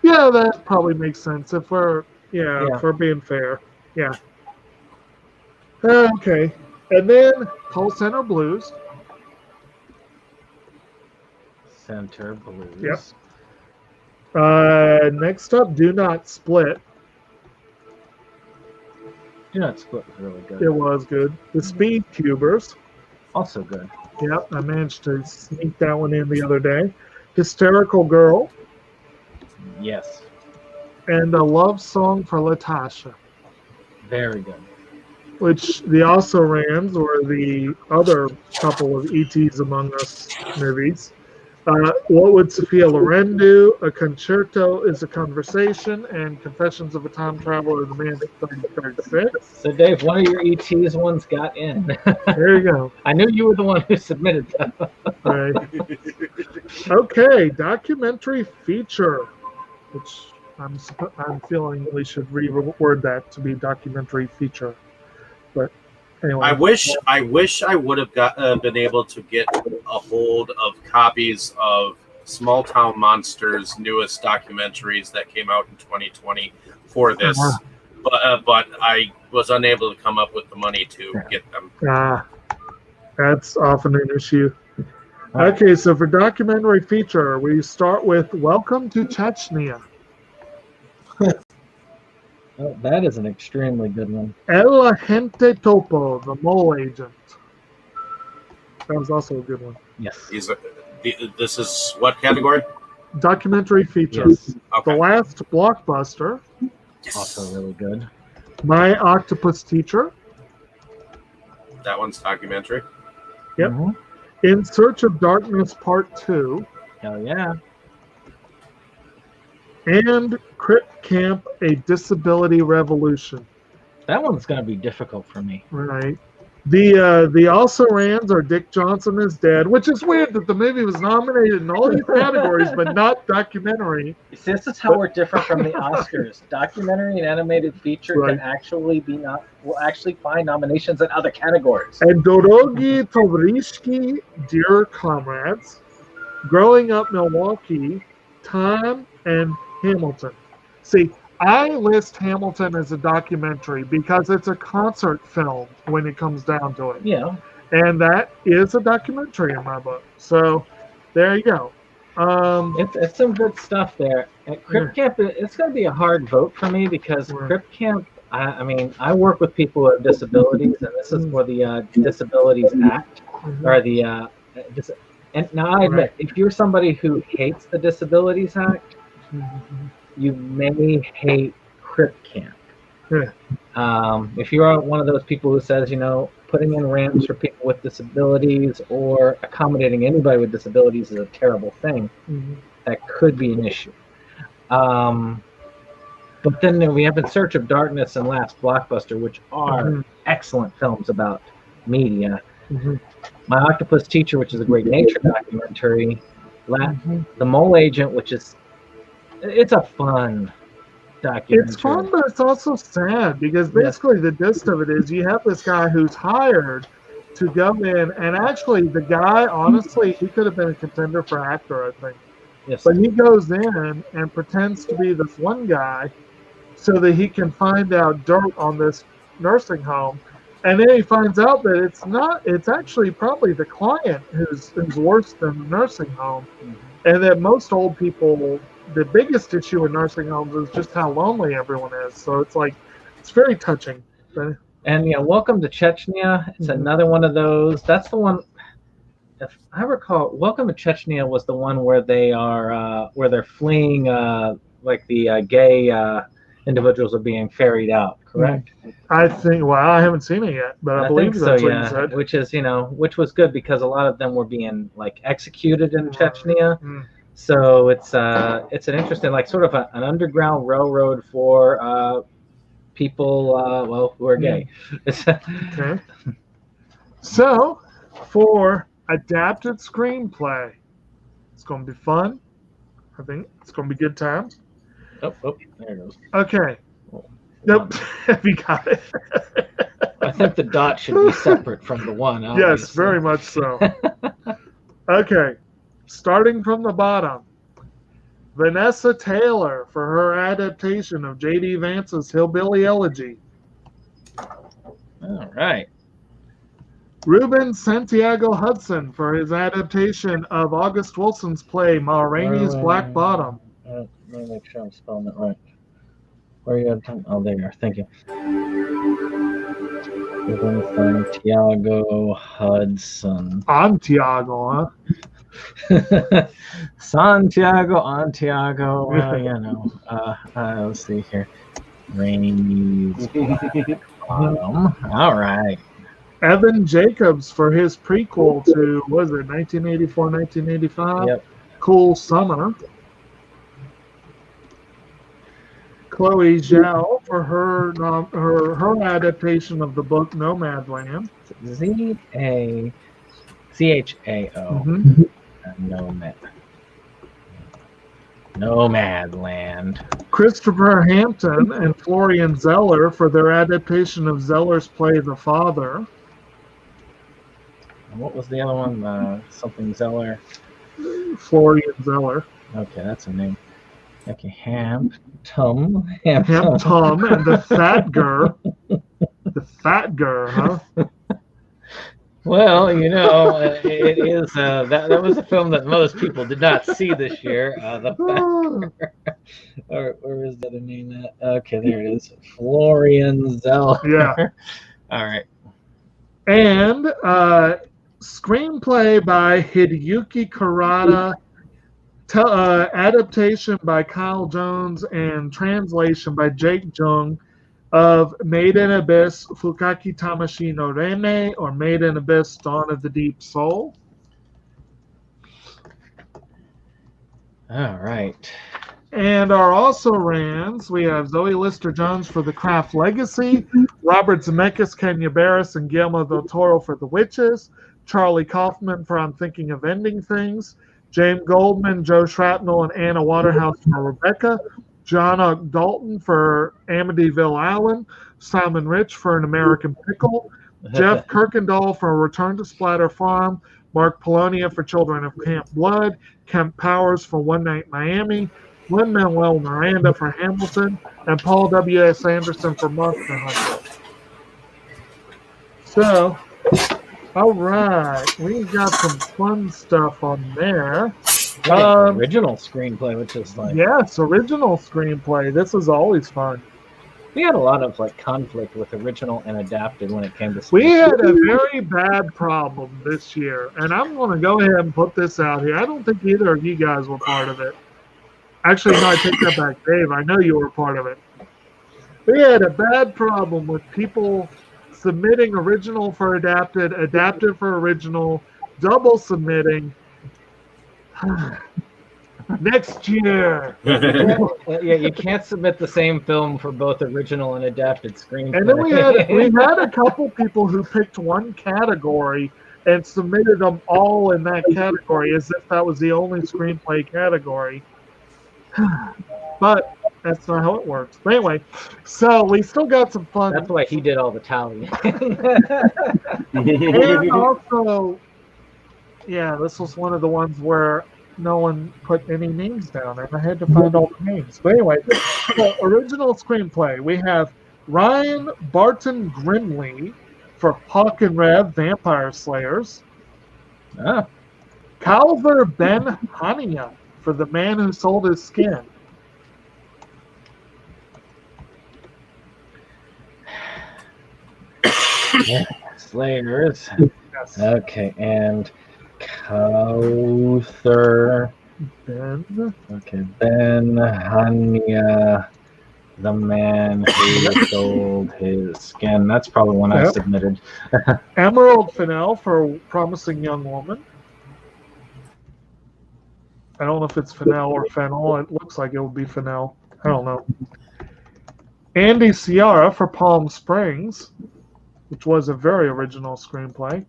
[SPEAKER 2] Yeah, that probably makes sense if we're if we're being fair. Yeah. Okay. And then Call Center Blues.
[SPEAKER 1] Center Blues.
[SPEAKER 2] Yep. Next up, Do Not Split.
[SPEAKER 1] Do Not Split was really good.
[SPEAKER 2] It was good. The Speed Cubers.
[SPEAKER 1] Also good.
[SPEAKER 2] Yep, I managed to sneak that one in the other day. Hysterical Girl.
[SPEAKER 1] Yes.
[SPEAKER 2] And A Love Song for Latasha.
[SPEAKER 1] Very good.
[SPEAKER 2] Which the also rans were the other couple of E.T.'s Among Us movies. What Would Sophia Loren Do? A Concerto is a Conversation, and Confessions of a Time Traveler, The Man at 3036.
[SPEAKER 1] So, Dave, one of your ET's ones got in.
[SPEAKER 2] There you go.
[SPEAKER 1] I knew you were the one who submitted that.
[SPEAKER 2] Right. Okay, documentary feature, which I'm feeling we should reword that to be documentary feature. But anyway,
[SPEAKER 3] I wish I would have been able to get a hold of copies of Small Town Monsters' newest documentaries that came out in 2020 for this, but I was unable to come up with the money to get them.
[SPEAKER 2] That's often an issue. Okay, so for documentary feature, we start with Welcome to Chechnya.
[SPEAKER 1] Oh, that is an extremely good one.
[SPEAKER 2] El Agente Topo, The Mole Agent. That was also a good one.
[SPEAKER 1] Yes.
[SPEAKER 3] This is what category?
[SPEAKER 2] Documentary feature.
[SPEAKER 1] Yes.
[SPEAKER 3] Okay.
[SPEAKER 2] The Last Blockbuster.
[SPEAKER 3] Yes.
[SPEAKER 1] Also really good.
[SPEAKER 2] My Octopus Teacher.
[SPEAKER 3] That one's documentary.
[SPEAKER 2] Yep.
[SPEAKER 1] Mm-hmm.
[SPEAKER 2] In Search of Darkness Part 2.
[SPEAKER 1] Hell yeah.
[SPEAKER 2] And Crypt Camp, A Disability Revolution.
[SPEAKER 1] That one's going to be difficult for me.
[SPEAKER 2] Right. The also rans are Dick Johnson is Dead, which is weird that the movie was nominated in all these categories, but not documentary.
[SPEAKER 1] See, this is how we're different from the Oscars. Documentary and animated feature can actually will actually find nominations in other categories.
[SPEAKER 2] And Dorogi Tovrishki, Dear Comrades, Growing Up Milwaukee, Time, and Hamilton. See, I list Hamilton as a documentary because it's a concert film when it comes down to it.
[SPEAKER 1] Yeah.
[SPEAKER 2] And that is a documentary in my book. So there you go.
[SPEAKER 1] It's some good stuff there. At Crypt Camp, it's going to be a hard vote for me because Crypt Camp, I mean, I work with people who have disabilities, and this is for the Disabilities Act, or the, and now I admit, if you're somebody who hates the Disabilities Act, you may hate Crypt Camp. If you are one of those people who says, putting in ramps for people with disabilities or accommodating anybody with disabilities is a terrible thing, that could be an issue. But then we have In Search of Darkness and Last Blockbuster, which are excellent films about media. My Octopus Teacher, which is a great nature documentary. The Mole Agent, which is it's a fun documentary.
[SPEAKER 2] It's fun, but it's also sad because basically the gist of it is you have this guy who's hired to go in, and actually the guy, honestly, he could have been a contender for actor, I think.
[SPEAKER 1] Yes.
[SPEAKER 2] But he goes in and pretends to be this one guy so that he can find out dirt on this nursing home. And then he finds out that it's actually probably the client who's worse than the nursing home.
[SPEAKER 1] Mm-hmm.
[SPEAKER 2] And that most old people, the biggest issue in nursing homes is just how lonely everyone is. So it's very touching.
[SPEAKER 1] And Welcome to Chechnya. It's another one of those. That's the one, if I recall, Welcome to Chechnya was the one where they're fleeing, like the gay individuals are being ferried out, correct?
[SPEAKER 2] I think. Well, I haven't seen it yet, but I believe that's what you said.
[SPEAKER 1] Which was good because a lot of them were being like executed in Chechnya. So it's an interesting, like sort of an underground railroad for people who are gay.
[SPEAKER 2] Okay. So for adapted screenplay, it's going to be fun. I think it's going to be good times.
[SPEAKER 1] Oh, there it goes.
[SPEAKER 2] Okay. Nope. We got it.
[SPEAKER 1] I think the dot should be separate from the one. Obviously.
[SPEAKER 2] Yes, very much so. Okay. Starting from the bottom. Vanessa Taylor for her adaptation of J.D. Vance's Hillbilly Elegy.
[SPEAKER 1] All right.
[SPEAKER 2] Ruben Santiago Hudson for his adaptation of August Wilson's play Ma Rainey's Black Bottom.
[SPEAKER 1] Let me make sure I'm spelling it right. Where are you at? Oh, there you are. Thank you. Santiago Hudson.
[SPEAKER 2] Antiago, huh?
[SPEAKER 1] Santiago. Let's see here. Rainey's Bottom. All right.
[SPEAKER 2] Evan Jacobs for his prequel to, what is it, 1984, 1985?
[SPEAKER 1] Yep.
[SPEAKER 2] Cool Summer. Chloe Zhao for her adaptation of the book Nomadland.
[SPEAKER 1] Zhao. Nomadland.
[SPEAKER 2] Christopher Hampton and Florian Zeller for their adaptation of Zeller's play The Father.
[SPEAKER 1] And what was the other one? Something Zeller.
[SPEAKER 2] Florian Zeller.
[SPEAKER 1] Okay, that's a name. Okay, Hampton
[SPEAKER 2] and the Fat Gur. The Fat Gur, huh?
[SPEAKER 1] Well, it is that was a film that most people did not see this year. The Fat Gur. Where is that a name at? Okay, there it is. Florian Zeller.
[SPEAKER 2] Yeah.
[SPEAKER 1] All right.
[SPEAKER 2] And screenplay by Hideyuki Kurata. Adaptation by Kyle Jones and translation by Jake Jung of Made in Abyss Fukaki Tamashi no Rene, or Made in Abyss Dawn of the Deep Soul.
[SPEAKER 1] All right.
[SPEAKER 2] And our also rans, we have Zoe Lister-Jones for The Craft Legacy, Robert Zemeckis, Kenya Barris, and Guillermo del Toro for The Witches, Charlie Kaufman for I'm Thinking of Ending Things, James Goldman, Joe Shrapnel, and Anna Waterhouse for Rebecca. John Dalton for Amityville Island. Simon Rich for An American Pickle. Jeff Kirkendall for Return to Splatter Farm. Mark Polonia for Children of Camp Blood. Kemp Powers for One Night Miami. Lin-Manuel Miranda for Hamilton. And Paul W.S. Anderson for Monster Hunter. So... all right, we've got some fun stuff on there.
[SPEAKER 1] Original screenplay, which is like...
[SPEAKER 2] Yes, original screenplay. This is always fun.
[SPEAKER 1] We had a lot of conflict with original and adapted when it came to screenplay.
[SPEAKER 2] We had a very bad problem this year, and I'm going to go ahead and put this out here. I don't think either of you guys were part of it. Actually, no, I take that back. Dave, I know you were part of it. We had a bad problem with people submitting original for adapted, adapted for original, double submitting. Next year.
[SPEAKER 1] Yeah, you can't submit the same film for both original and adapted screenplay.
[SPEAKER 2] And then we had a couple people who picked one category and submitted them all in that category as if that was the only screenplay category. But That's not how it works. But anyway, so we still got some fun.
[SPEAKER 1] That's why he did all the tallying.
[SPEAKER 2] And also, yeah, this was one of the ones where no one put any names down, and I had to find all the names. But anyway, so original screenplay. We have Ryan Barton Grimley for Hawk and Rev Vampire Slayers.
[SPEAKER 1] Ah.
[SPEAKER 2] Calver Ben Hania for The Man Who Sold His Skin.
[SPEAKER 1] Slayers.
[SPEAKER 2] Yes.
[SPEAKER 1] Okay, and Cowther.
[SPEAKER 2] Ben.
[SPEAKER 1] Okay, Ben Hania, The Man Who Sold His Skin. That's probably one I submitted.
[SPEAKER 2] Emerald Fennell for Promising Young Woman. I don't know if it's Fennell or Fennel. It looks like it would be Fennell. I don't know. Andy Ciara for Palm Springs, which was a very original screenplay.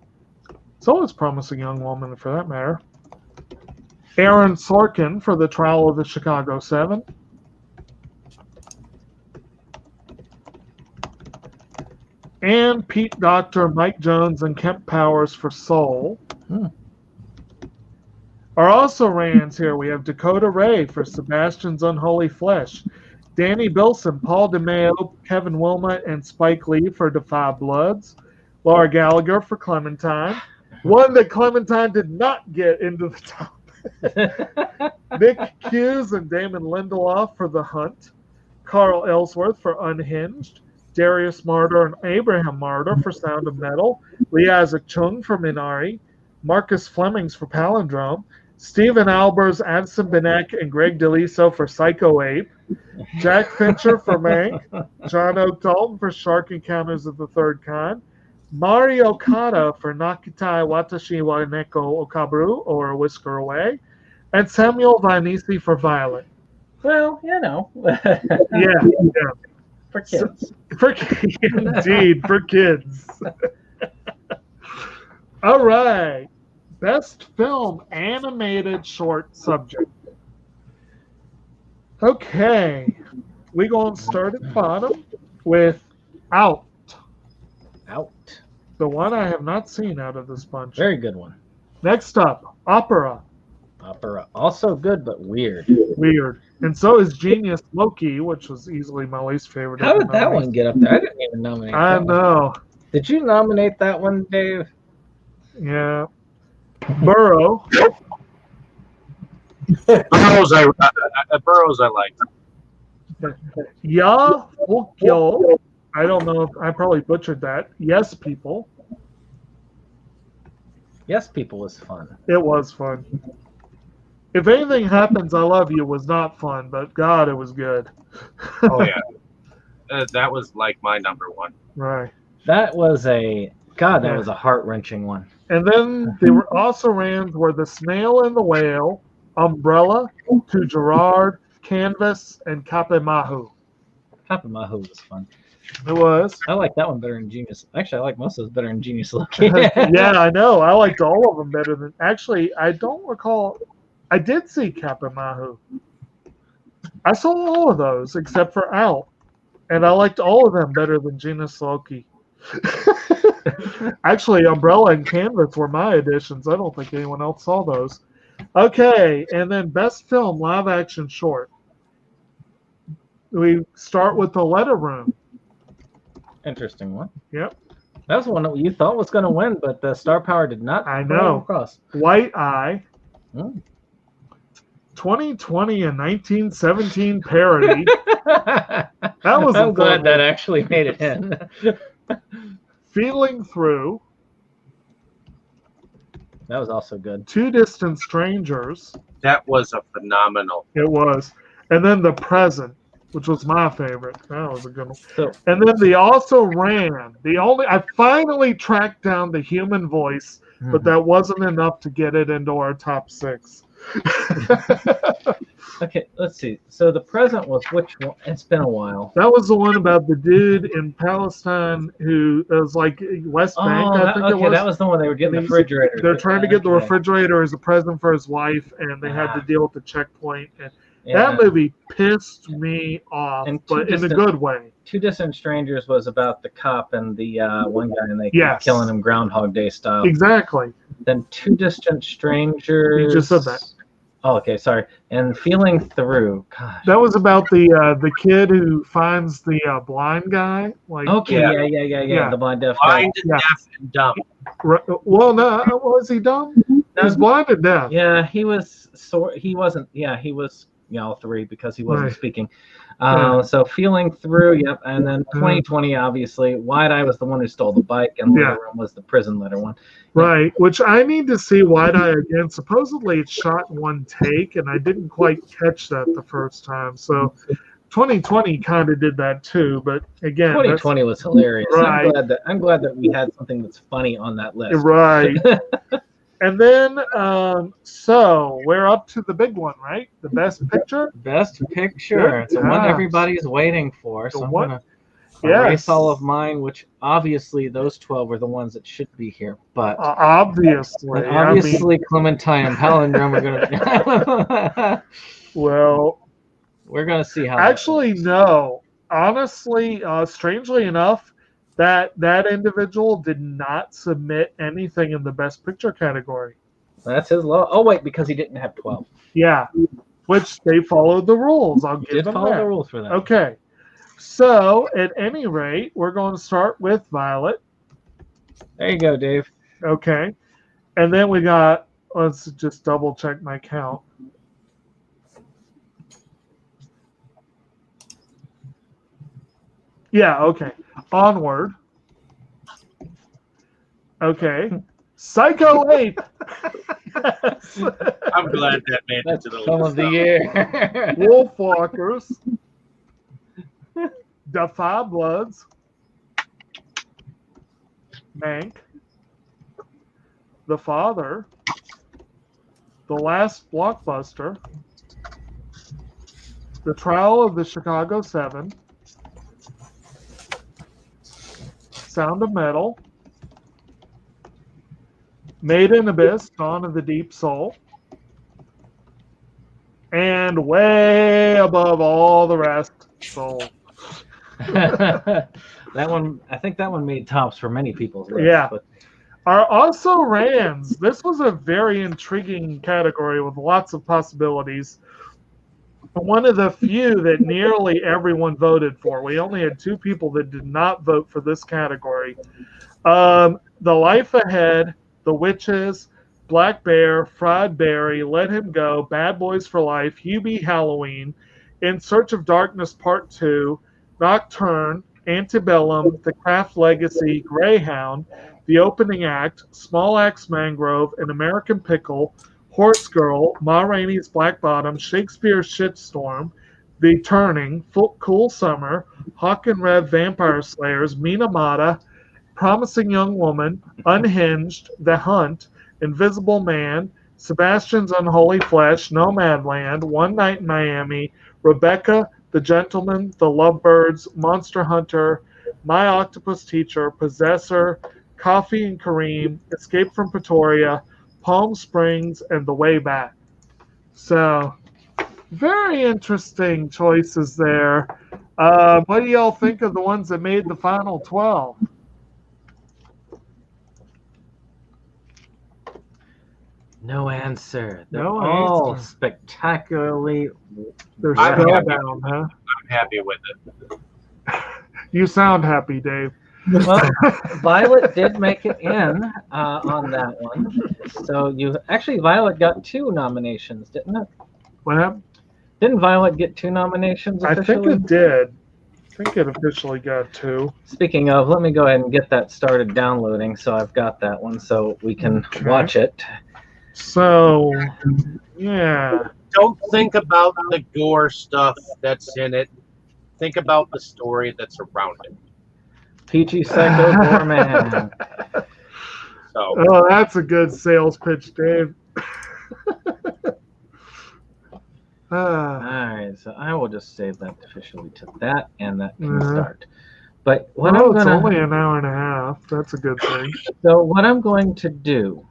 [SPEAKER 2] So is Promising Young Woman, for that matter. Aaron Sorkin for The Trial of the Chicago 7. And Pete Docter, Mike Jones, and Kemp Powers for Soul. Our also rans here, we have Dakota Ray for Sebastian's Unholy Flesh. Danny Bilson, Paul DeMeo, Kevin Wilmot, and Spike Lee for Defy Bloods. Laura Gallagher for Clementine. One that Clementine did not get into the top. Nick Hughes and Damon Lindelof for The Hunt. Carl Ellsworth for Unhinged. Darius Martyr and Abraham Martyr for Sound of Metal. Lee Isaac Chung for Minari. Marcus Flemings for Palindrome. Stephen Albers, Addison Benek, and Greg DeLiso for Psycho Ape. Jack Fincher for Mank. John Oak Dalton for Shark Encounters of the Third Kind. Mari Okada for Nakitai Watashi wa Neko Okaburu, or A Whisker Away. And Samuel Vinisi for Violet.
[SPEAKER 1] Well, you know.
[SPEAKER 2] Yeah.
[SPEAKER 1] For kids.
[SPEAKER 2] Indeed, for kids. All right. Best Film Animated Short Subject. Okay. We're going to start at the bottom with Out.
[SPEAKER 1] Out.
[SPEAKER 2] The one I have not seen out of this bunch.
[SPEAKER 1] Very good one.
[SPEAKER 2] Next up, Opera.
[SPEAKER 1] Opera. Also good, but weird.
[SPEAKER 2] Weird. And so is Genius Loki, which was easily my least favorite.
[SPEAKER 1] How did that one get up there? I didn't even nominate that.
[SPEAKER 2] I know.
[SPEAKER 1] Did you nominate that one, Dave?
[SPEAKER 2] Yeah. Burrow.
[SPEAKER 3] Burrows I liked.
[SPEAKER 2] Ya Fukyo. I don't know if I probably butchered that. Yes, People.
[SPEAKER 1] Yes, People was fun.
[SPEAKER 2] It was fun. If Anything Happens, I Love You was not fun, but God, it was good.
[SPEAKER 3] Oh, yeah. That was like my number one.
[SPEAKER 2] Right.
[SPEAKER 1] That was a heart-wrenching one.
[SPEAKER 2] And then they were also ran were The Snail and the Whale, Umbrella, To Gerard, Canvas, and Kapemahu.
[SPEAKER 1] Kapemahu was fun.
[SPEAKER 2] It was.
[SPEAKER 1] I like that one better than Genius. Actually, I like most of those better than Genius Loki.
[SPEAKER 2] Yeah, I know. I liked all of them better than. Actually, I don't recall. I did see Kapemahu. I saw all of those except for Out, and I liked all of them better than Genius Loki. Actually, Umbrella and Canvas were my additions. I don't think anyone else saw those. Okay, and then Best Film Live Action Short. We start with The Letter Room.
[SPEAKER 1] Interesting one.
[SPEAKER 2] Yep.
[SPEAKER 1] That was one that you thought was going to win, but the Star Power did not.
[SPEAKER 2] I know.
[SPEAKER 1] Across.
[SPEAKER 2] White Eye. 2020 and 1917 parody. That was.
[SPEAKER 1] I'm glad that actually made it in.
[SPEAKER 2] Feeling Through.
[SPEAKER 1] That was also good.
[SPEAKER 2] Two Distant Strangers.
[SPEAKER 3] That was a phenomenal.
[SPEAKER 2] It was. And then The Present, which was my favorite. That was a good one.
[SPEAKER 1] So,
[SPEAKER 2] and then they also ran. I finally tracked down The Human Voice, but that wasn't enough to get it into our top 6.
[SPEAKER 1] Okay, let's see. So The Present was which one? It's been a while.
[SPEAKER 2] That was the one about the dude in Palestine who was like West Bank, I think it was.
[SPEAKER 1] That was the one they were getting the refrigerator.
[SPEAKER 2] They're trying to get the refrigerator as a present for his wife, and they had to deal with the checkpoint. That movie pissed me off, but in a good way.
[SPEAKER 1] Two Distant Strangers was about the cop and the one guy, and they kept killing him Groundhog Day style.
[SPEAKER 2] Exactly.
[SPEAKER 1] Then Two Distant Strangers.
[SPEAKER 2] You just said that.
[SPEAKER 1] Oh, okay, sorry. And Feeling Through. Gosh.
[SPEAKER 2] That was about the kid who finds the blind guy. Like,
[SPEAKER 1] okay, yeah. The blind deaf guy.
[SPEAKER 3] Blind, deaf, and dumb.
[SPEAKER 2] Well, no, was he dumb? He was blind and deaf.
[SPEAKER 1] Yeah, he was. He wasn't. Yeah, he was. All three because he wasn't speaking. So Feeling Through, yep. And then 2020, obviously. Wide Eye was the one who stole the bike, and the other one was the prison letter one.
[SPEAKER 2] Right, which I need to see Wide Eye again. Supposedly it's shot in one take, and I didn't quite catch that the first time. So 2020 kind of did that too, but again,
[SPEAKER 1] 2020 was hilarious.
[SPEAKER 2] Right.
[SPEAKER 1] I'm glad that we had something that's funny on that list.
[SPEAKER 2] Right. And then, so we're up to the big one, right? The Best Picture?
[SPEAKER 1] Best Picture. It's the one everybody's waiting for. So I'm going to erase all of mine, which obviously those 12 are the ones that should be here. But
[SPEAKER 2] obviously.
[SPEAKER 1] Clementine and Palindrome are going to...
[SPEAKER 2] Well...
[SPEAKER 1] We're going to see how...
[SPEAKER 2] Actually, no. Honestly, strangely enough, that individual did not submit anything in the Best Picture category.
[SPEAKER 1] That's his law. Oh, wait, because he didn't have 12.
[SPEAKER 2] Yeah, which they followed the rules. I'll give them
[SPEAKER 1] follow
[SPEAKER 2] that.
[SPEAKER 1] The rules for that.
[SPEAKER 2] Okay. So, at any rate, we're going to start with Violet.
[SPEAKER 1] There you go, Dave.
[SPEAKER 2] Okay. And then we got, let's just double check my count. Yeah, okay. Onward. Okay. Psycho 8. Yes.
[SPEAKER 3] I'm glad that made it to the list.
[SPEAKER 1] Film of the year.
[SPEAKER 2] Wolfwalkers. The Five Bloods. Mank. The Father. The Last Blockbuster. The Trial of the Chicago 7. Sound of Metal. Made in Abyss, Dawn of the Deep Soul. And way above all the rest, Soul.
[SPEAKER 1] That one, I think that one made tops for many people's lists.
[SPEAKER 2] Yeah.
[SPEAKER 1] But...
[SPEAKER 2] Are also Rans. This was a very intriguing category with lots of possibilities. One of the few that nearly everyone voted for. We only had 2 people that did not vote for this category. The Life Ahead, The Witches, Black Bear, Fried Berry, Let Him Go, Bad Boys for Life, Hubie Halloween, In Search of Darkness Part 2, Nocturne, Antebellum, The Craft Legacy, Greyhound, The Opening Act, Small Axe Mangrove, An American Pickle, Horse Girl, Ma Rainey's Black Bottom, Shakespeare's Shitstorm, The Turning, Cool Summer, Hawk and Red Vampire Slayers, Minamata, Promising Young Woman, Unhinged, The Hunt, Invisible Man, Sebastian's Unholy Flesh, Nomadland, One Night in Miami, Rebecca, The Gentleman, The Lovebirds, Monster Hunter, My Octopus Teacher, Possessor, Coffee and Kareem, Escape from Pretoria, Palm Springs, and The Way Back. So, very interesting choices there. What do y'all think of the ones that made the final 12?
[SPEAKER 1] No answer. They're all spectacularly.
[SPEAKER 2] They're
[SPEAKER 3] I'm
[SPEAKER 2] still
[SPEAKER 3] happy.
[SPEAKER 2] down, huh?
[SPEAKER 3] I'm happy with it.
[SPEAKER 2] You sound happy, Dave.
[SPEAKER 1] Well, Violet did make it in on that one. So Violet got 2 nominations, didn't it?
[SPEAKER 2] What happened?
[SPEAKER 1] Didn't Violet get 2 nominations officially?
[SPEAKER 2] I think it did. I think it officially got 2.
[SPEAKER 1] Speaking of, let me go ahead and get that started downloading. So I've got that one so we can watch it.
[SPEAKER 2] So, yeah.
[SPEAKER 3] Don't think about the gore stuff that's in it. Think about the story that's around it.
[SPEAKER 1] Peachy Psycho Gorman.
[SPEAKER 3] So.
[SPEAKER 2] Oh, that's a good sales pitch, Dave.
[SPEAKER 1] All right, so I will just save that officially to that, and that can start. But what
[SPEAKER 2] it's only an hour and a half. That's a good thing.
[SPEAKER 1] So what I'm going to do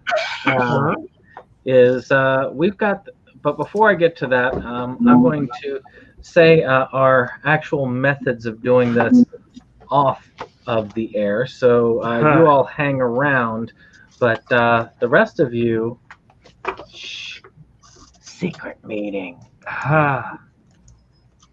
[SPEAKER 1] is we've got but before I get to that, I'm going to say our actual methods of doing this off of the air. So you all hang around, but the rest of you, shh, secret meeting.